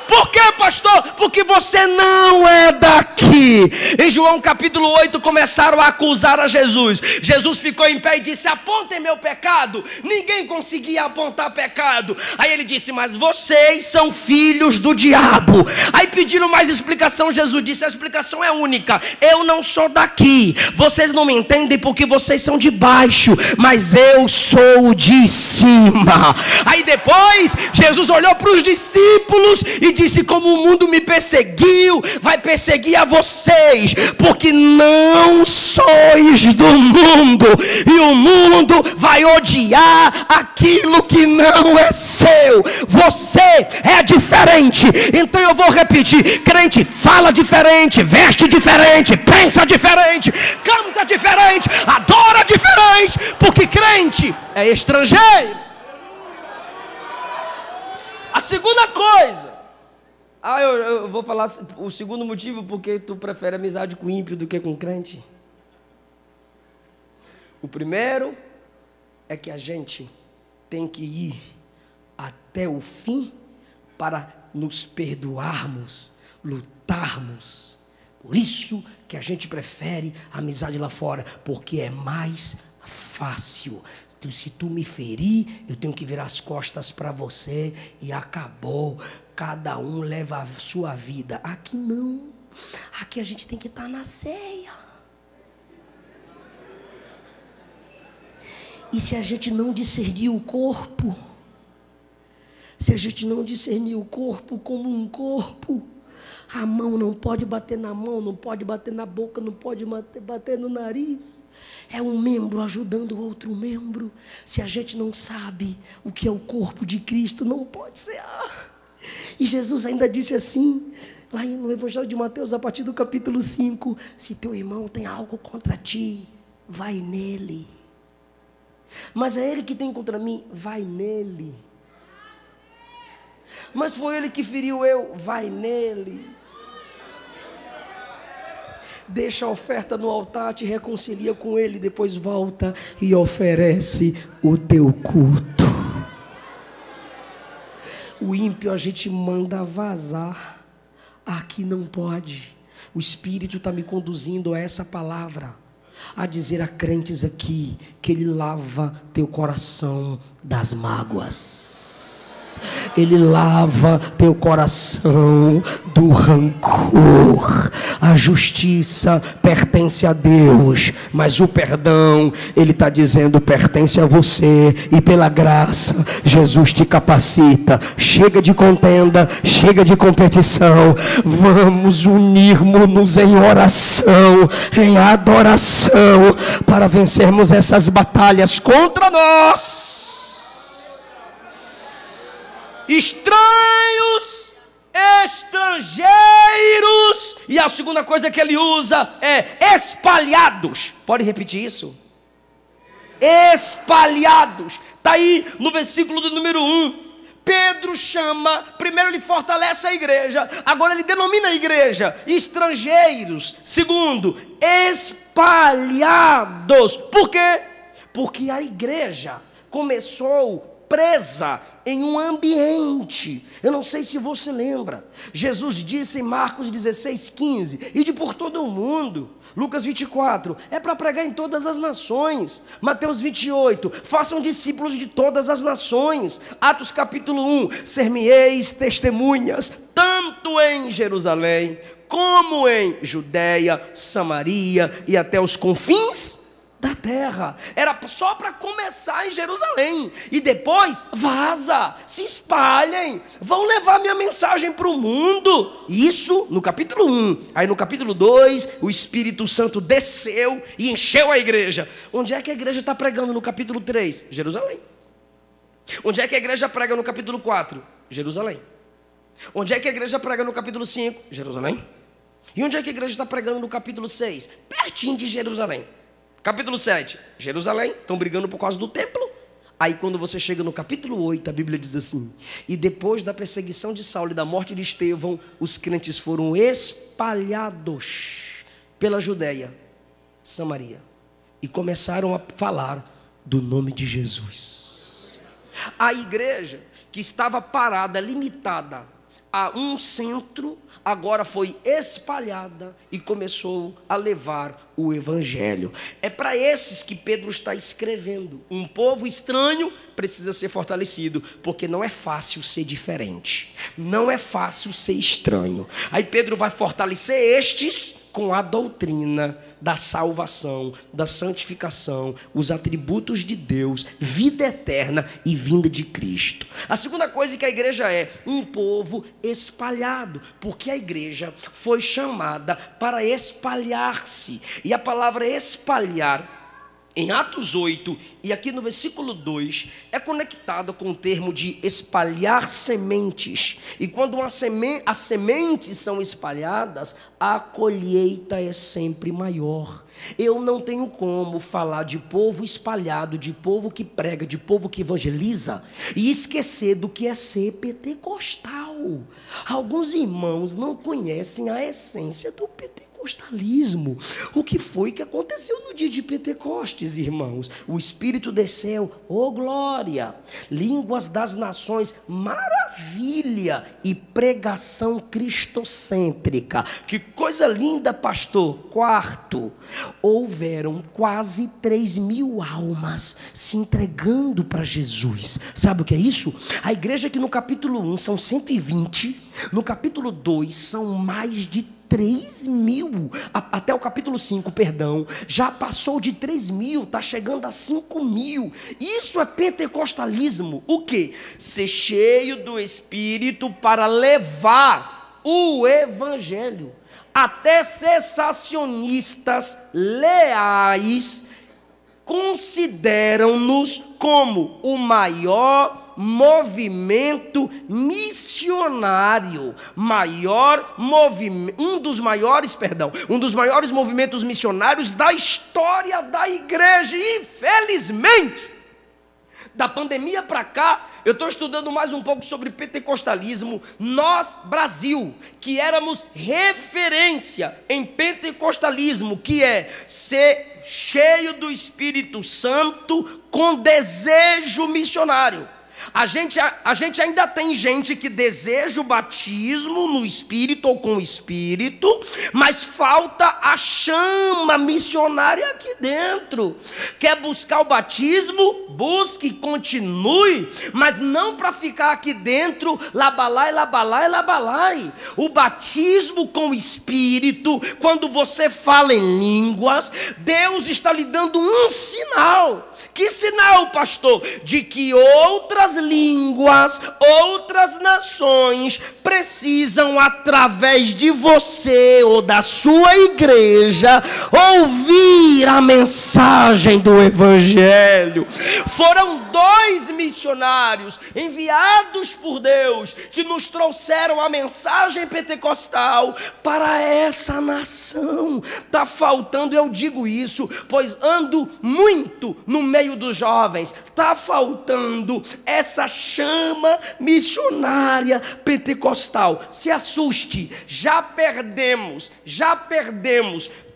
Por quê, pastor? Porque você não é daqui. Em João capítulo 8 começaram a acusar a Jesus. Jesus ficou em pé e disse, apontem meu pecado. Ninguém conseguia apontar pecado. Aí ele disse, mas vocês são filhos do diabo. Aí pediram mais explicação. Jesus disse, a explicação é única. Eu não sou daqui. Vocês não me entendem porque vocês são de baixo, mas eu sou de cima. Aí depois Jesus olhou para os discípulos e disse, como o mundo me perseguiu, vai perseguir a vocês, porque não sois do mundo, e o mundo vai odiar aquilo que não é seu. Você é diferente. Então eu vou repetir, crente fala diferente, veste diferente, pensa diferente, canta diferente, adora diferente, porque crente é estrangeiro. A segunda coisa, eu vou falar o segundo motivo, porque tu prefere amizade com ímpio do que com crente. O primeiro é que a gente tem que ir até o fim para nos perdoarmos, lutarmos. Por isso que a gente prefere a amizade lá fora, porque é mais fácil. Se tu me ferir, eu tenho que virar as costas para você e acabou. Cada um leva a sua vida. Aqui não. Aqui a gente tem que estar na ceia. E se a gente não discernir o corpo, se a gente não discernir o corpo como um corpo, a mão não pode bater na mão, não pode bater na boca, não pode bater no nariz. É um membro ajudando o outro membro. Se a gente não sabe o que é o corpo de Cristo, não pode ser. E Jesus ainda disse assim, lá no Evangelho de Mateus, a partir do capítulo 5, se teu irmão tem algo contra ti, vai nele. Mas é ele que tem contra mim, vai nele. Mas foi ele que feriu eu, vai nele. Deixa a oferta no altar, te reconcilia com ele, depois volta e oferece o teu culto. O ímpio a gente manda vazar. Aqui não pode. O Espírito está me conduzindo a essa palavra, a dizer a crentes aqui que Ele lava teu coração das mágoas. Ele lava teu coração do rancor. A justiça pertence a Deus, mas o perdão, Ele está dizendo, pertence a você. E pela graça, Jesus te capacita. Chega de contenda, chega de competição. Vamos unirmos-nos em oração, em adoração, para vencermos essas batalhas contra nós. Estranhos, estrangeiros, e a segunda coisa que ele usa é espalhados. Pode repetir isso? Espalhados. Está aí no versículo do número 1. Pedro chama, primeiro ele fortalece a igreja, agora ele denomina a igreja estrangeiros. Segundo, espalhados. Por quê? Porque a igreja começou presa em um ambiente. Eu não sei se você lembra, Jesus disse em Marcos 16:15, ide por todo o mundo. Lucas 24, é para pregar em todas as nações. Mateus 28, façam discípulos de todas as nações. Atos capítulo 1, ser-me-eis testemunhas, tanto em Jerusalém, como em Judeia, Samaria e até os confins da terra. Era só para começar em Jerusalém, e depois vaza, se espalhem, vão levar minha mensagem para o mundo. Isso no capítulo 1. Aí no capítulo 2, o Espírito Santo desceu e encheu a igreja. Onde é que a igreja está pregando no capítulo 3? Jerusalém. Onde é que a igreja prega no capítulo 4? Jerusalém. Onde é que a igreja prega no capítulo 5? Jerusalém. E onde é que a igreja está pregando no capítulo 6? Pertinho de Jerusalém. Capítulo 7, Jerusalém, estão brigando por causa do templo. Aí quando você chega no capítulo 8, a Bíblia diz assim: e depois da perseguição de Saulo e da morte de Estevão, os crentes foram espalhados pela Judeia, Samaria, e começaram a falar do nome de Jesus. A igreja que estava parada, limitada a um centro, agora foi espalhada e começou a levar o evangelho. É para esses que Pedro está escrevendo. Um povo estranho precisa ser fortalecido, porque não é fácil ser diferente, não é fácil ser estranho. Aí Pedro vai fortalecer estes com a doutrina da salvação, da santificação, os atributos de Deus, vida eterna e vinda de Cristo. A segunda coisa que a igreja é um povo espalhado, porque a igreja foi chamada para espalhar-se. E a palavra espalhar, em Atos 8, e aqui no versículo 2, é conectada com o termo de espalhar sementes. E quando as sementes são espalhadas, a colheita é sempre maior. Eu não tenho como falar de povo espalhado, de povo que prega, de povo que evangeliza, e esquecer do que é ser pentecostal. Alguns irmãos não conhecem a essência do pentecostalismo. O que foi que aconteceu no dia de Pentecostes, irmãos? O Espírito desceu, oh glória, línguas das nações, maravilha, e pregação cristocêntrica. Que coisa linda, pastor. Quarto, houveram quase 3.000 almas se entregando para Jesus. Sabe o que é isso? A igreja que no capítulo 1 são 120, no capítulo 2 são mais de 3.000, até o capítulo 5, perdão, já passou de 3.000, está chegando a 5.000. Isso é pentecostalismo. O quê? Ser cheio do Espírito para levar o Evangelho. Até sensacionistas leais consideram-nos como o maior movimento missionário, um dos maiores movimentos missionários da história da igreja. Infelizmente, da pandemia para cá, eu estou estudando mais um pouco sobre pentecostalismo. Nós, Brasil, que éramos referência em pentecostalismo, que é ser cheio do Espírito Santo com desejo missionário. A gente ainda tem gente que deseja o batismo no Espírito ou com o Espírito, mas falta a chama missionária aqui dentro. Quer buscar o batismo? Busque, continue, mas não para ficar aqui dentro, labalai, labalai, labalai. O batismo com o Espírito, quando você fala em línguas, Deus está lhe dando um sinal. Que sinal, pastor? De que outras línguas, outras nações precisam, através de você ou da sua igreja, ouvir a mensagem do Evangelho. Foram 2 missionários enviados por Deus que nos trouxeram a mensagem pentecostal para essa nação. Está faltando, eu digo isso, pois ando muito no meio dos jovens, está faltando essa chama missionária pentecostal. Se assuste, já perdemos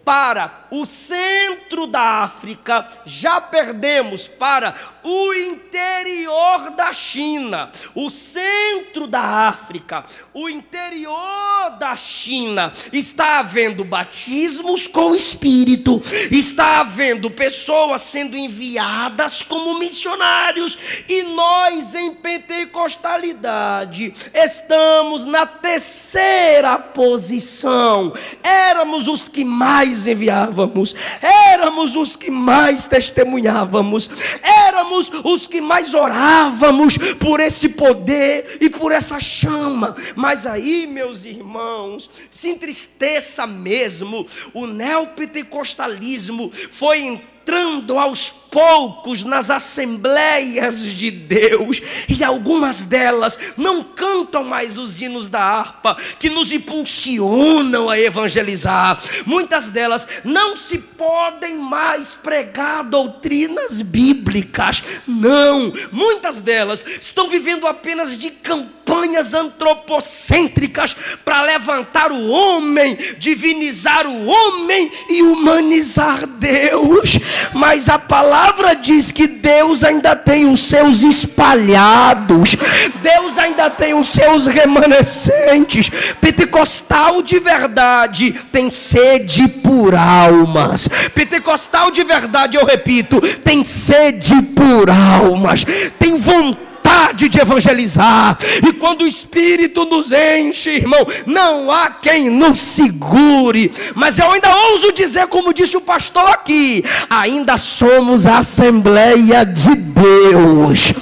para o centro da África, já perdemos para o interior da China, o centro da África, o interior da China. Está havendo batismos com o Espírito, está havendo pessoas sendo enviadas como missionários, e nós em pentecostalidade estamos na 3ª posição. Éramos os que mais enviávamos, éramos os que mais testemunhávamos, éramos os que mais orávamos por esse poder e por essa chama. Mas aí, meus irmãos, se entristeça mesmo, o neopentecostalismo foi entrando aos poucos nas assembleias de Deus, e algumas delas não cantam mais os hinos da harpa que nos impulsionam a evangelizar. Muitas delas não se podem mais pregar doutrinas bíblicas, não. Muitas delas estão vivendo apenas de campanhas antropocêntricas para levantar o homem, divinizar o homem e humanizar Deus. Mas a palavra diz que Deus ainda tem os seus espalhados, Deus ainda tem os seus remanescentes. Pentecostal de verdade tem sede por almas. Pentecostal de verdade, eu repito, tem sede por almas, tem vontade de evangelizar. E quando o Espírito nos enche, irmão, não há quem nos segure. Mas eu ainda ouso dizer, como disse o pastor aqui, ainda somos a Assembleia de Deus,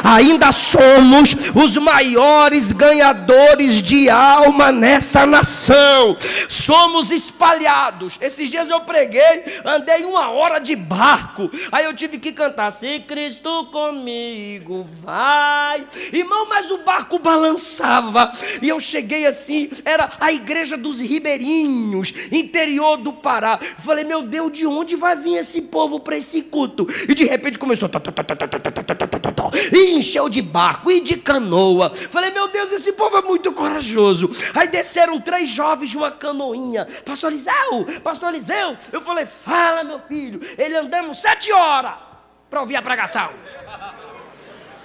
ainda somos os maiores ganhadores de alma nessa nação. Somos espalhados. Esses dias eu preguei, andei 1 hora de barco, aí eu tive que cantar: se Cristo comigo vai. Irmão, mas o barco balançava, e eu cheguei assim, era a igreja dos ribeirinhos, interior do Pará. Falei, meu Deus, de onde vai vir esse povo para esse culto? E de repente começou, E encheu de barco e de canoa. Falei, meu Deus, esse povo é muito corajoso. Aí desceram 3 jovens de uma canoinha. Pastor Eliseu. Eu falei, fala, meu filho. Ele andamos 7 horas para ouvir a pregação.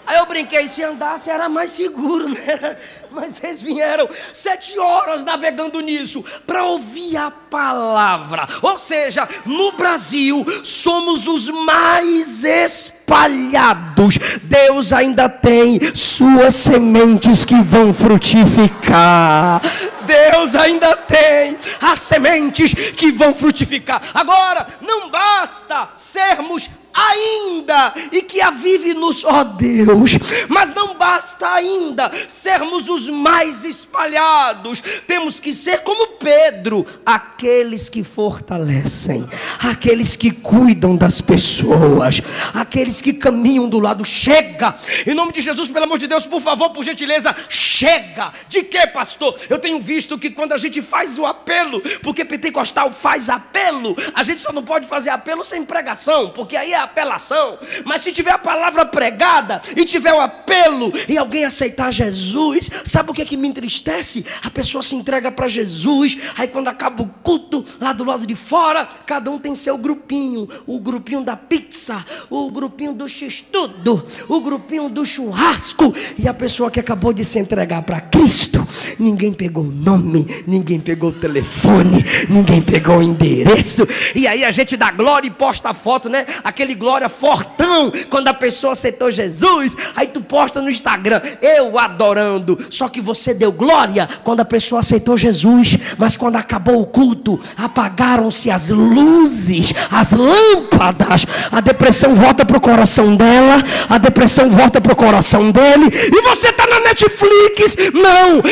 Aí eu brinquei, se andasse era mais seguro, né? Mas eles vieram 7 horas navegando nisso para ouvir a palavra. Ou seja, no Brasil somos os mais espalhados. Deus ainda tem suas sementes que vão frutificar. Deus ainda tem as sementes que vão frutificar. Agora, não basta sermos ainda e que avive-nos, ó Deus, mas não basta ainda sermos os mais espalhados. Temos que ser como Pedro, aqueles que fortalecem, aqueles que cuidam das pessoas, aqueles que caminham do lado. Chega, em nome de Jesus, pelo amor de Deus, por favor, por gentileza, chega. De quê, pastor? Eu tenho visto que quando a gente faz o apelo, porque pentecostal faz apelo, a gente só não pode fazer apelo sem pregação, porque aí é apelação. Mas se tiver a palavra pregada e tiver o apelo e alguém aceitar Jesus, sabe o que é que me entristece? A pessoa se entrega para Jesus, aí quando acaba o culto, lá do lado de fora, cada um tem seu grupinho. O grupinho da pizza, o grupinho do x-tudo, o grupinho do churrasco. E a pessoa que acabou de se entregar para Cristo, ninguém pegou o nome, ninguém pegou o telefone, ninguém pegou o endereço. E aí a gente dá glória e posta a foto, né? Aquele glória fortão, quando a pessoa aceitou Jesus. Aí tu posta no Instagram, eu adorando. Só que você deu glória quando a pessoa aceitou Jesus, mas quando acabou o culto, apagaram-se as luzes, as lâmpadas. A depressão volta pro coração dela, a depressão volta pro coração dele, e você está na Netflix.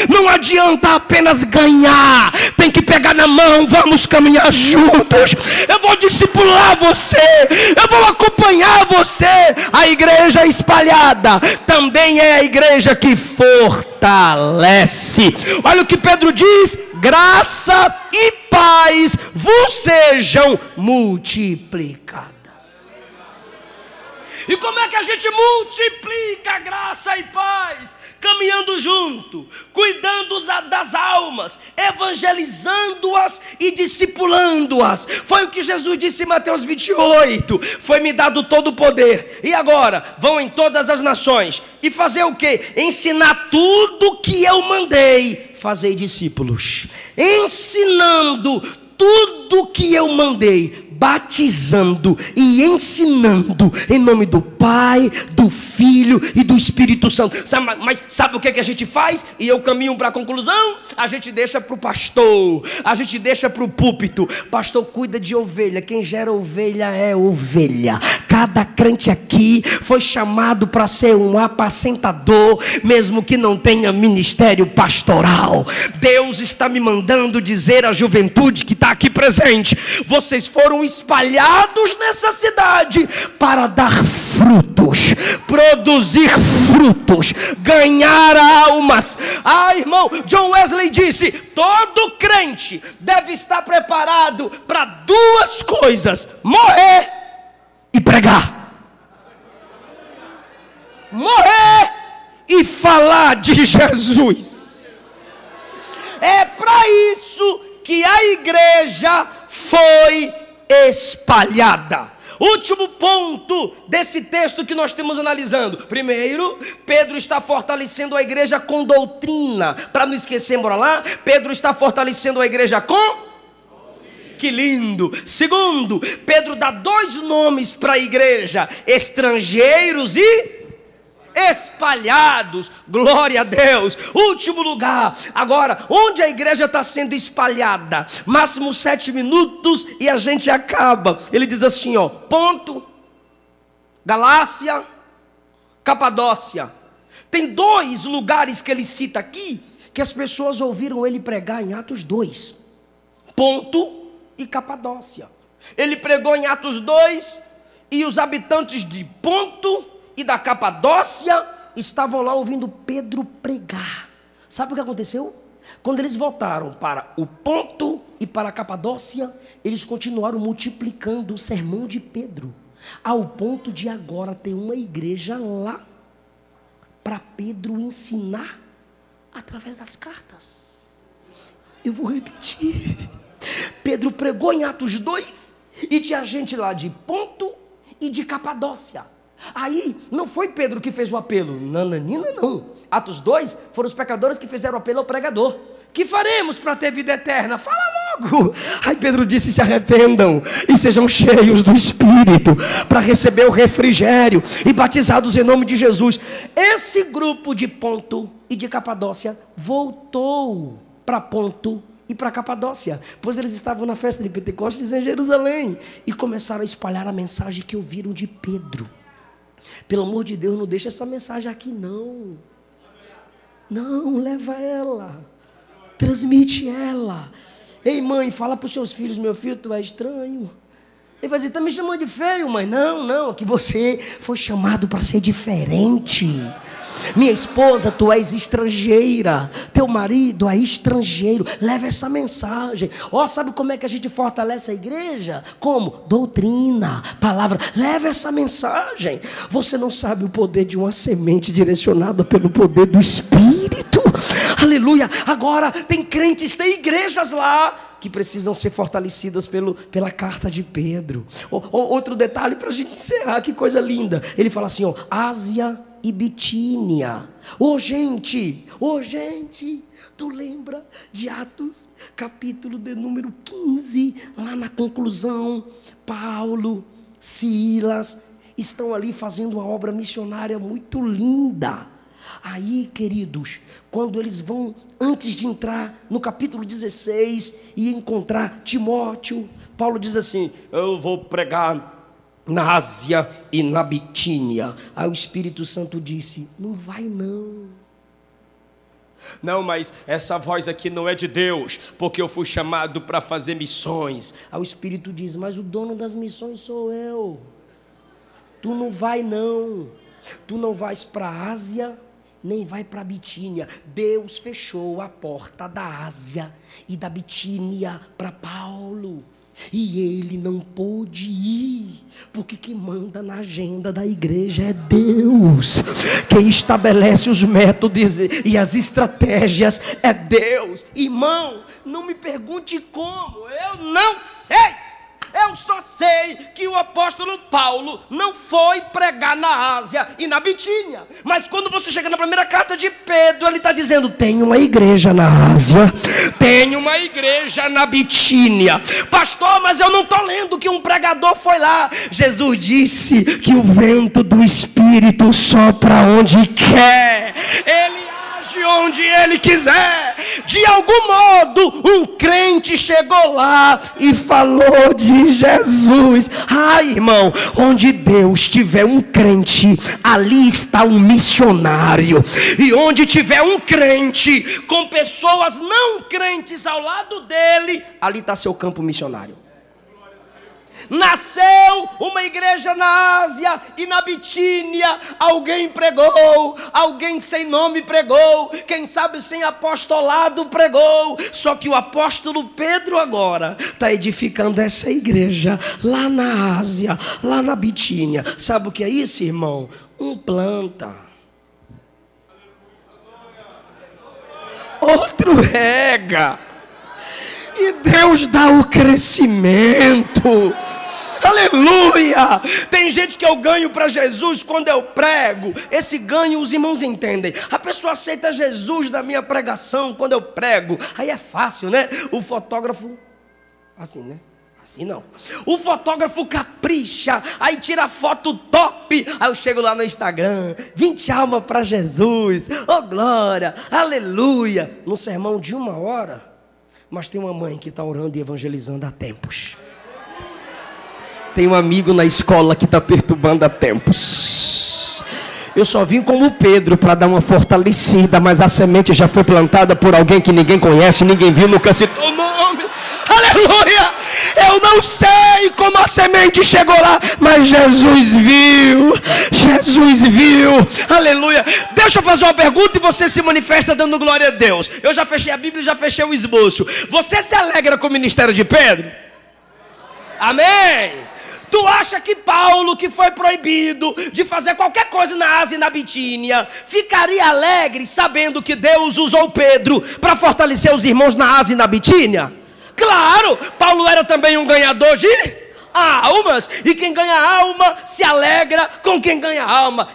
Não adianta apenas ganhar, tem que pegar na mão. Vamos caminhar juntos. Eu vou discipular você, eu vou acompanhar você. A igreja espalhada também é a igreja que fortalece. Olha o que Pedro diz: graça e paz vos sejam multiplicadas. E como é que a gente multiplica graça e paz? Caminhando junto, cuidando das almas, evangelizando-as e discipulando-as. Foi o que Jesus disse em Mateus 28. Foi-me dado todo o poder. E agora, vão em todas as nações. E fazer o quê? Ensinar tudo que eu mandei. Fazei discípulos. Ensinando tudo que eu mandei, batizando e ensinando em nome do Pai, do Filho e do Espírito Santo. Mas sabe o que a gente faz? E eu caminho para a conclusão. A gente deixa para o pastor, a gente deixa para o púlpito. Pastor cuida de ovelha, quem gera ovelha é ovelha. Cada crente aqui foi chamado para ser um apacentador, mesmo que não tenha ministério pastoral. Deus está me mandando dizer à juventude que está aqui presente: vocês foram espalhados nessa cidade para dar frutos, produzir frutos, ganhar almas. Irmão, John Wesley disse: todo crente deve estar preparado para 2 coisas: morrer e pregar. Morrer e falar de Jesus. É para isso que a igreja foi espalhada. Último ponto desse texto que nós estamos analisando. Primeiro, Pedro está fortalecendo a igreja com doutrina. Para não esquecer, bora lá. Pedro está fortalecendo a igreja com... Que lindo. Segundo, Pedro dá 2 nomes para a igreja: estrangeiros e espalhados. Glória a Deus. Último lugar. Agora, onde a igreja está sendo espalhada? Máximo 7 minutos e a gente acaba. Ele diz assim, ó: Ponto, Galácia, Capadócia. Tem 2 lugares que ele cita aqui que as pessoas ouviram ele pregar em Atos 2. Ponto e Capadócia. Ele pregou em Atos 2 e os habitantes de Ponto e da Capadócia estavam lá ouvindo Pedro pregar. Sabe o que aconteceu? Quando eles voltaram para o Ponto e para a Capadócia, eles continuaram multiplicando o sermão de Pedro. ao ponto de agora ter uma igreja lá para Pedro ensinar através das cartas. Eu vou repetir. Pedro pregou em Atos 2 e tinha gente lá de Ponto e de Capadócia. Aí não foi Pedro que fez o apelo, nananina não. Atos 2 foram os pecadores que fizeram o apelo ao pregador. Que faremos para ter vida eterna? Fala logo. Aí Pedro disse: se arrependam e sejam cheios do Espírito para receber o refrigério e batizados em nome de Jesus. Esse grupo de Ponto e de Capadócia voltou para Ponto e para Capadócia, pois eles estavam na festa de Pentecostes em Jerusalém e começaram a espalhar a mensagem que ouviram de Pedro. Pelo amor de Deus, não deixa essa mensagem aqui não. Não, leva ela, transmite ela. Ei mãe, fala para os seus filhos: meu filho, tu é estranho. Ele vai dizer: está me chamando de feio, mãe? Não, é que você foi chamado para ser diferente. Minha esposa, tu és estrangeira, teu marido é estrangeiro. Leva essa mensagem. Sabe como é que a gente fortalece a igreja? Como? Doutrina, palavra. Leva essa mensagem. Você não sabe o poder de uma semente direcionada pelo poder do Espírito. Aleluia. Agora tem crentes, tem igrejas lá que precisam ser fortalecidas pela carta de Pedro. Outro detalhe para a gente encerrar, que coisa linda. Ele fala assim: Ásia e Bitínia. Gente, tu lembra de Atos, capítulo de número 15, lá na conclusão, Paulo, Silas, estão ali fazendo uma obra missionária muito linda. Aí, queridos, quando eles vão, antes de entrar no capítulo 16 e encontrar Timóteo, Paulo diz assim: eu vou pregar na Ásia e na Bitínia. Aí o Espírito Santo disse: não vai não. Não, mas essa voz aqui não é de Deus, porque eu fui chamado para fazer missões. Aí o Espírito diz: mas o dono das missões sou eu. Tu não vai não. Tu não vais para a Ásia, nem vai para a Bitínia. Deus fechou a porta da Ásia e da Bitínia para Paulo. E ele não pôde ir, porque quem manda na agenda da igreja é Deus. Quem estabelece os métodos e as estratégias é Deus. Irmão, não me pergunte como, eu não sei. Eu só sei que o apóstolo Paulo não foi pregar na Ásia e na Bitínia. Mas quando você chega na primeira carta de Pedro, ele está dizendo: tem uma igreja na Ásia, tem uma igreja na Bitínia. Pastor, mas eu não estou lendo que um pregador foi lá. Jesus disse que o vento do Espírito sopra onde quer. Ele age onde ele quiser. De algum modo, um crente chegou lá e falou de Jesus. Irmão, onde Deus tiver um crente, ali está um missionário. E onde tiver um crente com pessoas não crentes ao lado dele, ali está seu campo missionário. Nasceu uma igreja na Ásia e na Bitínia. Alguém pregou, alguém sem nome pregou, quem sabe sem apostolado pregou. Só que o apóstolo Pedro agora está edificando essa igreja lá na Ásia, lá na Bitínia. Sabe o que é isso, irmão? Um planta, outro rega, e Deus dá o crescimento. Aleluia! Tem gente que eu ganho para Jesus quando eu prego. Esse ganho os irmãos entendem. A pessoa aceita Jesus da minha pregação quando eu prego. Aí é fácil, né? O fotógrafo, assim, né? Assim não. O fotógrafo capricha, aí tira foto top. Aí eu chego lá no Instagram: 20 almas para Jesus. Oh glória, aleluia. Num sermão de 1 hora. Mas tem uma mãe que está orando e evangelizando há tempos. Tem um amigo na escola que está perturbando há tempos. Eu só vim como Pedro para dar uma fortalecida, mas a semente já foi plantada por alguém que ninguém conhece, ninguém viu, nunca citou o nome. Aleluia! Eu não sei como a semente chegou lá, mas Jesus viu. Jesus viu. Aleluia! Deixa eu fazer uma pergunta e você se manifesta dando glória a Deus. Eu já fechei a Bíblia e já fechei o esboço. Você se alegra com o ministério de Pedro? Amém! Tu acha que Paulo, que foi proibido de fazer qualquer coisa na Ásia e na Bitínia, ficaria alegre sabendo que Deus usou Pedro para fortalecer os irmãos na Ásia e na Bitínia? Claro, Paulo era também um ganhador de almas, e quem ganha alma se alegra com quem ganha alma.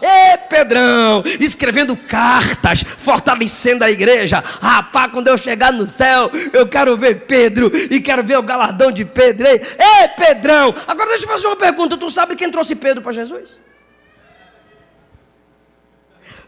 Pedrão, escrevendo cartas, fortalecendo a igreja. Rapaz, quando eu chegar no céu, eu quero ver Pedro, e quero ver o galardão de Pedro. Pedrão, agora deixa eu fazer uma pergunta. Tu sabe quem trouxe Pedro para Jesus?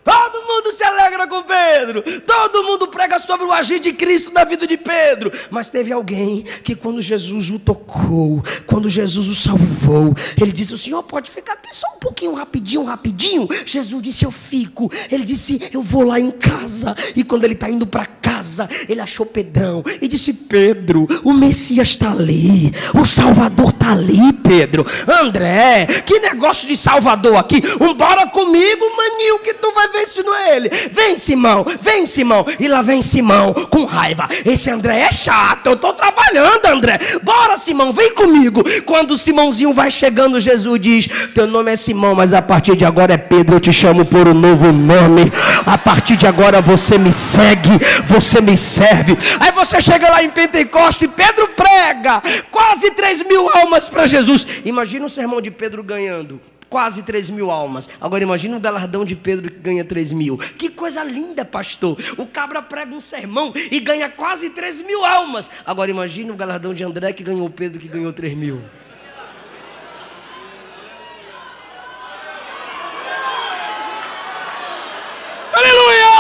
Todo mundo se alegra com Pedro, todo mundo prega sobre o agir de Cristo na vida de Pedro. Mas teve alguém que quando Jesus o tocou, quando Jesus o salvou, ele disse: o senhor pode ficar aqui só um pouquinho, rapidinho. Jesus disse: eu fico. Ele disse: eu vou lá em casa. E quando ele está indo para casa, ele achou Pedrão e disse: Pedro, o Messias está ali, o Salvador está ali, Pedro. André, que negócio de Salvador aqui? Bora comigo, maninho, que tu vai ver se não é ele. Vem Simão. E lá vem Simão com raiva: esse André é chato, eu estou trabalhando, André. Bora, Simão, vem comigo. Quando o Simãozinho vai chegando, Jesus diz: teu nome é Simão, mas a partir de agora é Pedro. Eu te chamo por um novo nome. A partir de agora você me segue, você me serve. Aí você chega lá em Pentecostes e Pedro prega quase 3.000 almas para Jesus. Imagina o sermão de Pedro ganhando quase 3.000 almas. Agora imagina o galardão de Pedro que ganha 3.000. Que coisa linda, pastor. O cabra prega um sermão e ganha quase 3.000 almas. Agora imagina o galardão de André que ganhou Pedro que ganhou 3.000. Aleluia!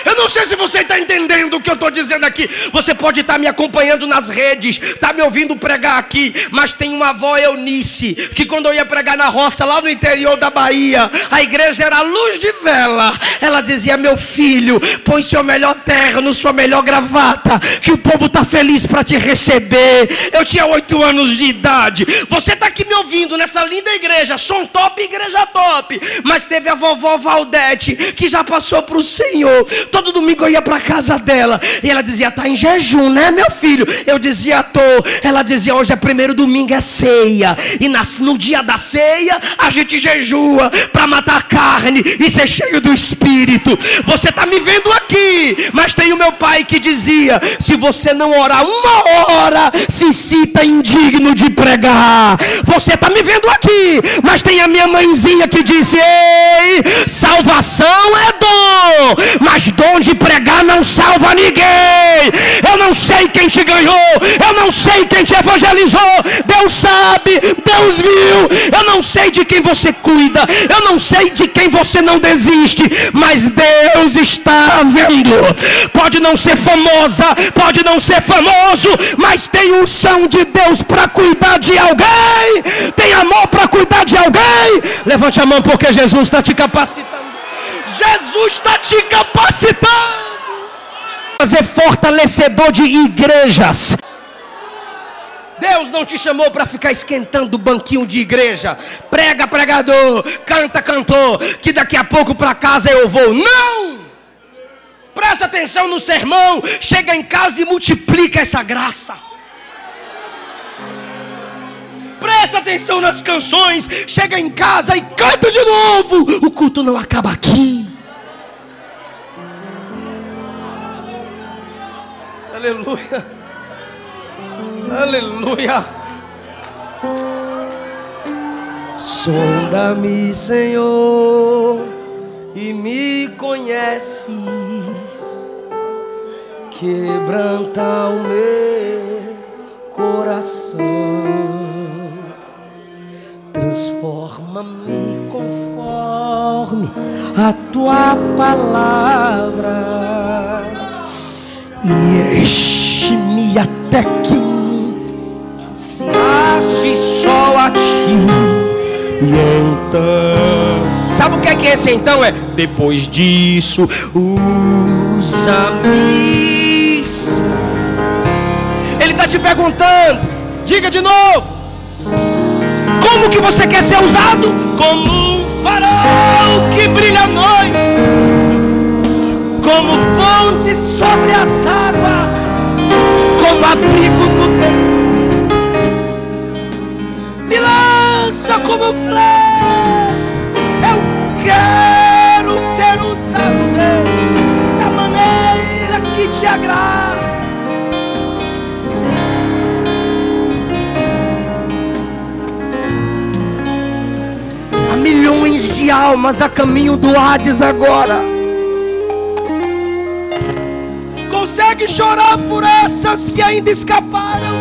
Eu não sei se você está entendendo o que eu estou dizendo aqui. Você pode estar me acompanhando nas redes, está me ouvindo pregar aqui, mas tem uma avó Eunice, que quando eu ia pregar na roça lá no interior da Bahia, a igreja era luz de vela. Ela dizia: meu filho, põe seu melhor terno, sua melhor gravata, que o povo está feliz para te receber. Eu tinha 8 anos de idade. Você está aqui me ouvindo nessa linda igreja, som top, igreja top, mas teve a vovó Valdete, que já passou para o Senhor. Todo domingo eu ia para a casa dela e ela dizia: tá em jejum, né, meu filho? Eu dizia: tô. Ela dizia: hoje é primeiro domingo, é ceia, e no dia da ceia a gente jejua para matar a carne e ser cheio do Espírito. Você está me vendo aqui, mas tem o meu pai que dizia: se você não orar 1 hora, se cita indigno de pregar. Você está me vendo aqui, mas tem a minha mãezinha que disse: ei, salvação é dom, mas dom de pregar não salva ninguém. Eu não sei quem te ganhou, eu não sei quem te evangelizou. Deus sabe, Deus viu. Eu não sei de quem você cuida, eu não sei de quem você não desiste, mas Deus está vendo. Pode não ser famosa, pode não ser famoso, mas tem unção de Deus para cuidar de alguém, tem amor para cuidar de alguém. Levante a mão, porque Jesus está te capacitando. Jesus está te capacitando. Fazer fortalecedor de igrejas. Deus não te chamou para ficar esquentando o banquinho de igreja. Prega, pregador, canta, cantor, que daqui a pouco para casa eu vou. Não! Presta atenção no sermão. Chega em casa e multiplica essa graça. Presta atenção nas canções. Chega em casa e canta de novo. O culto não acaba aqui. Aleluia. Aleluia. Sonda-me, Senhor, e me conheces. Quebranta o meu coração. Transforma-me conforme a tua palavra e enche-me até que se ache só a ti. E então, sabe o que é esse então? É depois disso, usa-me. Ele está te perguntando, diga de novo. Como que você quer ser usado? Como um farol que brilha à noite, como ponte sobre as águas, como abrigo no deserto. Me lança como flecha. Eu quero ser usado, Deus, da maneira que te agrada. Há milhões de almas a caminho do Hades agora. Consegue chorar por essas que ainda escaparam?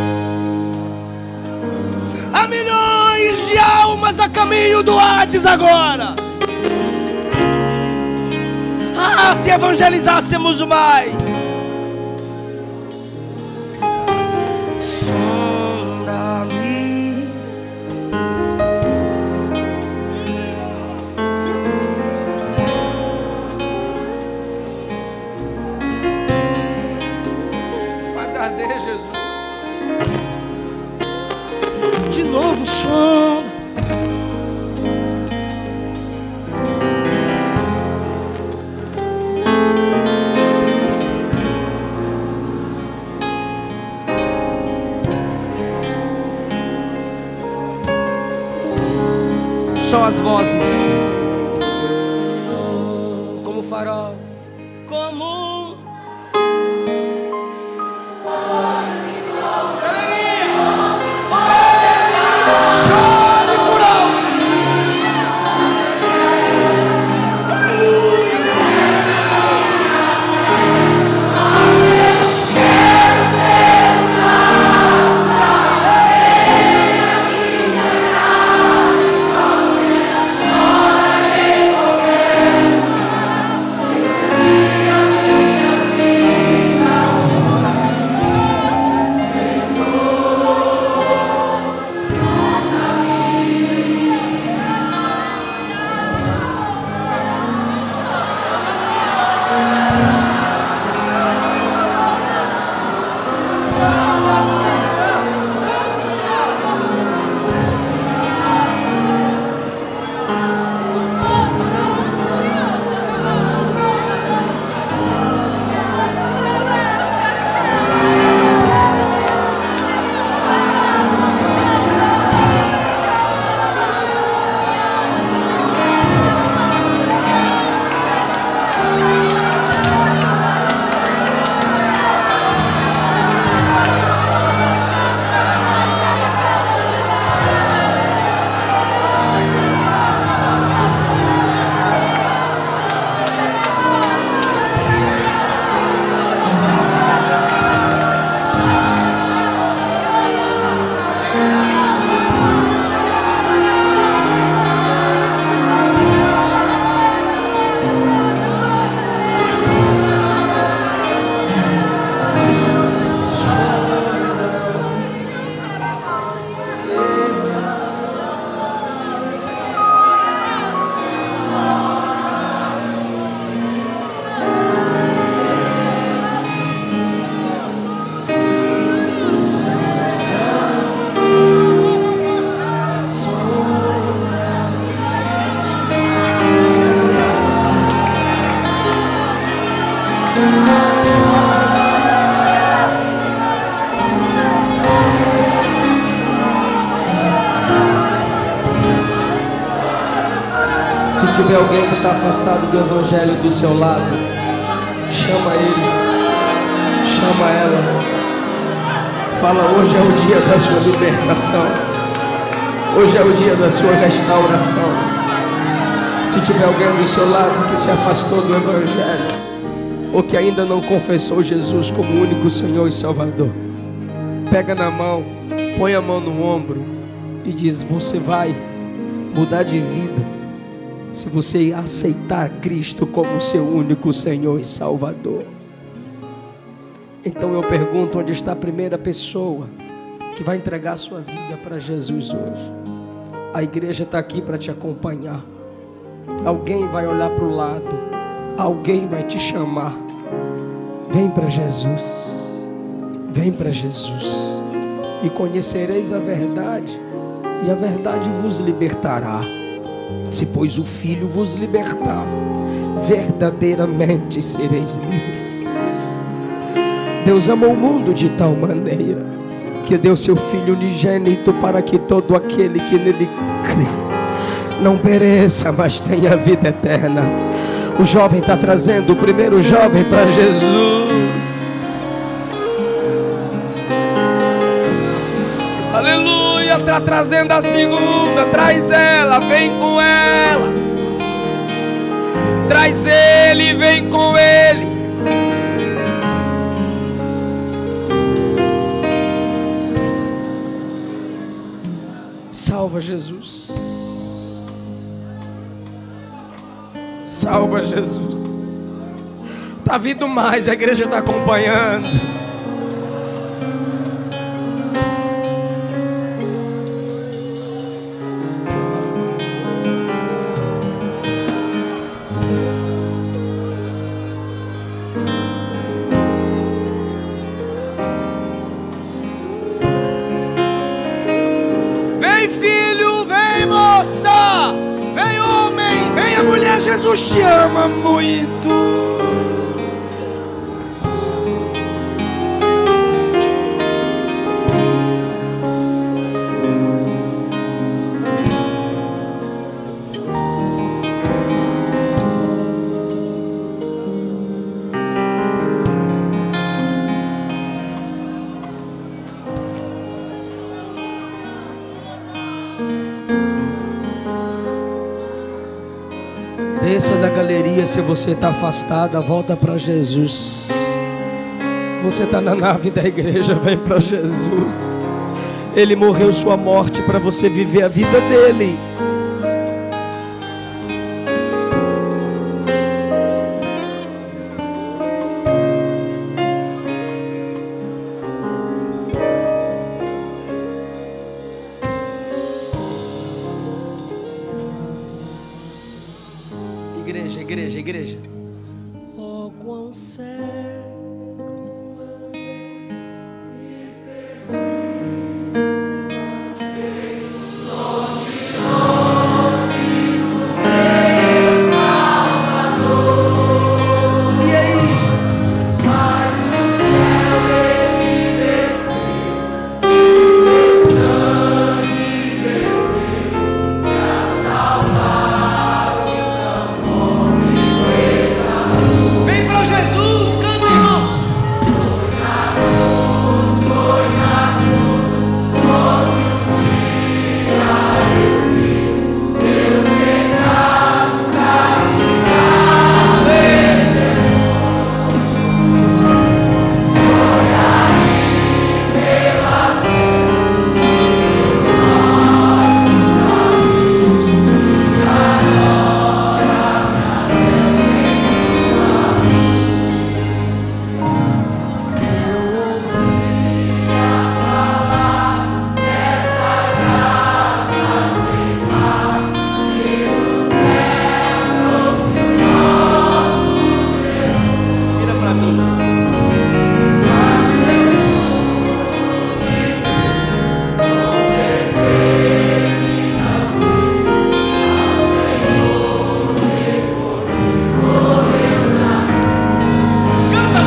Há milhões de almas a caminho do Hades agora. Ah, se evangelizássemos mais. Sonda-me. Faz arder, Jesus. De novo, sonda. Só as vozes. Como farol, como chore por alto. Se tiver alguém que está afastado do Evangelho do seu lado, chama ele, chama ela. Fala, hoje é o dia da sua libertação. Hoje é o dia da sua restauração. Se tiver alguém do seu lado que se afastou do Evangelho, ou que ainda não confessou Jesus como único Senhor e Salvador, pega na mão, põe a mão no ombro e diz: você vai mudar de vida se você aceitar Cristo como seu único Senhor e Salvador. Então eu pergunto, onde está a primeira pessoa que vai entregar sua vida para Jesus hoje? A igreja está aqui para te acompanhar. Alguém vai olhar para o lado, alguém vai te chamar. Vem para Jesus, vem para Jesus, e conhecereis a verdade, e a verdade vos libertará. Se pois o Filho vos libertar, verdadeiramente sereis livres. Deus amou o mundo de tal maneira que deu seu Filho unigênito para que todo aquele que nele crê não pereça, mas tenha vida eterna. O jovem está trazendo o primeiro jovem para Jesus. Aleluia, está trazendo a segunda. Traz ela, vem com ela. Traz ele, vem com ele. Salva Jesus. Salva Jesus. Está vindo mais, a igreja está acompanhando. Jesus te ama muito. Desça da galeria. Se você está afastada, volta para Jesus. Você está na nave da igreja, vem para Jesus. Ele morreu sua morte para você viver a vida dele. Igreja. Oh, quão cego andei e perdi. Longe do meu Salvador. E aí? Mas no céu ele desceu, e seu sangue verteu pra salvar seu amor. Vem pra Jesus, canta!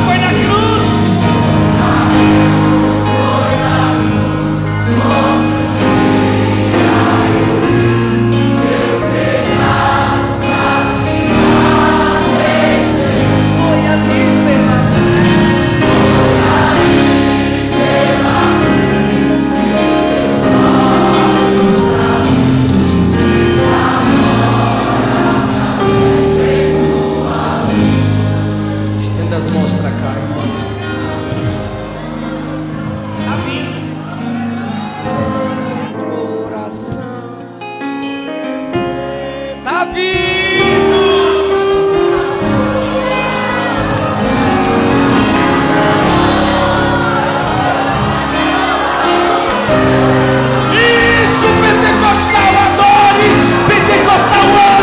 Foi na cruz, onde um dia eu vi meus pecados castigados em Jesus. Foi aí pela fé meus olhos abriu, e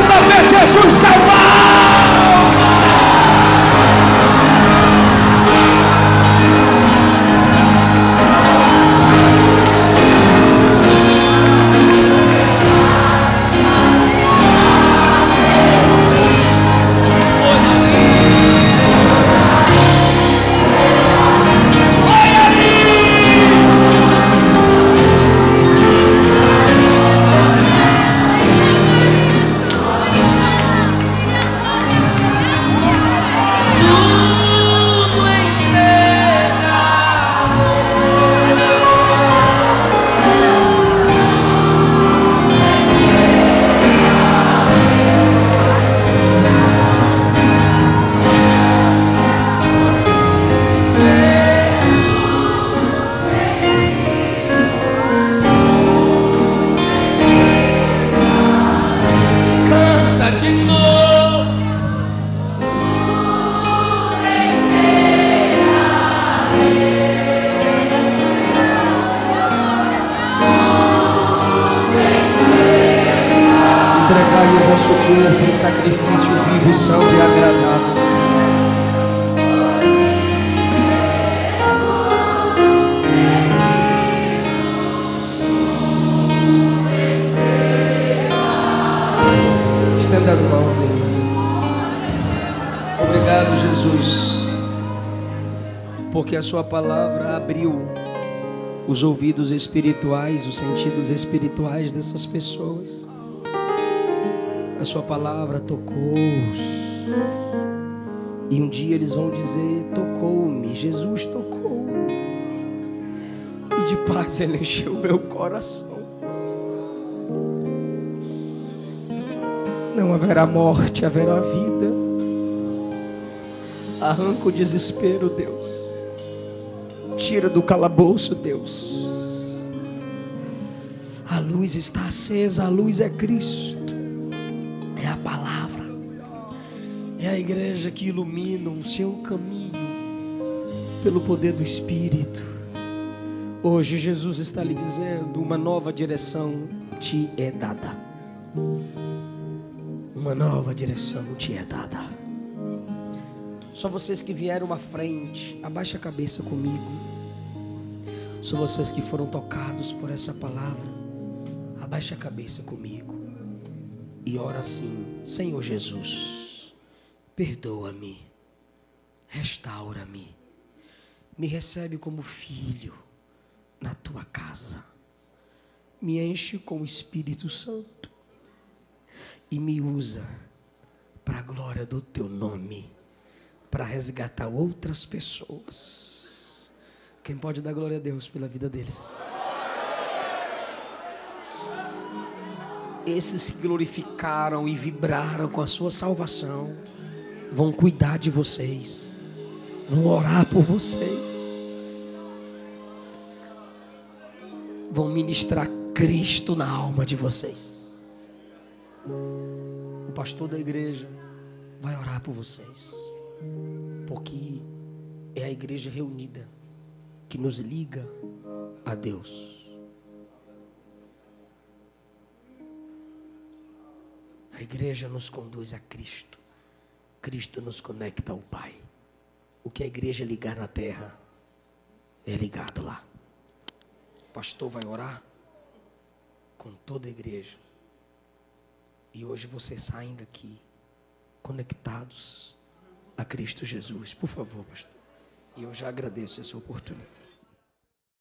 agora Jesus salvar! Senhor tem sacrifício vivo, santo e agradável. Estenda as mãos, Deus. Obrigado, Jesus, porque a sua palavra abriu os ouvidos espirituais, os sentidos espirituais dessas pessoas. A sua palavra tocou-os. E um dia eles vão dizer: tocou-me, Jesus tocou-me. E de paz ele encheu o meu coração. Não haverá morte, haverá vida. Arranca o desespero, Deus. Tira do calabouço, Deus. A luz está acesa, a luz é Cristo. É a palavra. É a igreja que ilumina o seu caminho pelo poder do Espírito. Hoje Jesus está lhe dizendo: uma nova direção te é dada. Uma nova direção te é dada. Só vocês que vieram à frente, abaixa a cabeça comigo. Só vocês que foram tocados por essa palavra, abaixa a cabeça comigo e ora assim: Senhor Jesus, perdoa-me, restaura-me, me recebe como filho na tua casa, me enche com o Espírito Santo e me usa para a glória do teu nome, para resgatar outras pessoas. Quem pode dar glória a Deus pela vida deles? Esses que glorificaram e vibraram com a sua salvação vão cuidar de vocês, vão orar por vocês, vão ministrar Cristo na alma de vocês. O pastor da igreja vai orar por vocês, porque é a igreja reunida que nos liga a Deus. A igreja nos conduz a Cristo. Cristo nos conecta ao Pai. O que a igreja ligar na terra é ligado lá. O pastor vai orar com toda a igreja. E hoje vocês saem daqui conectados a Cristo Jesus. Por favor, pastor. E eu já agradeço essa oportunidade.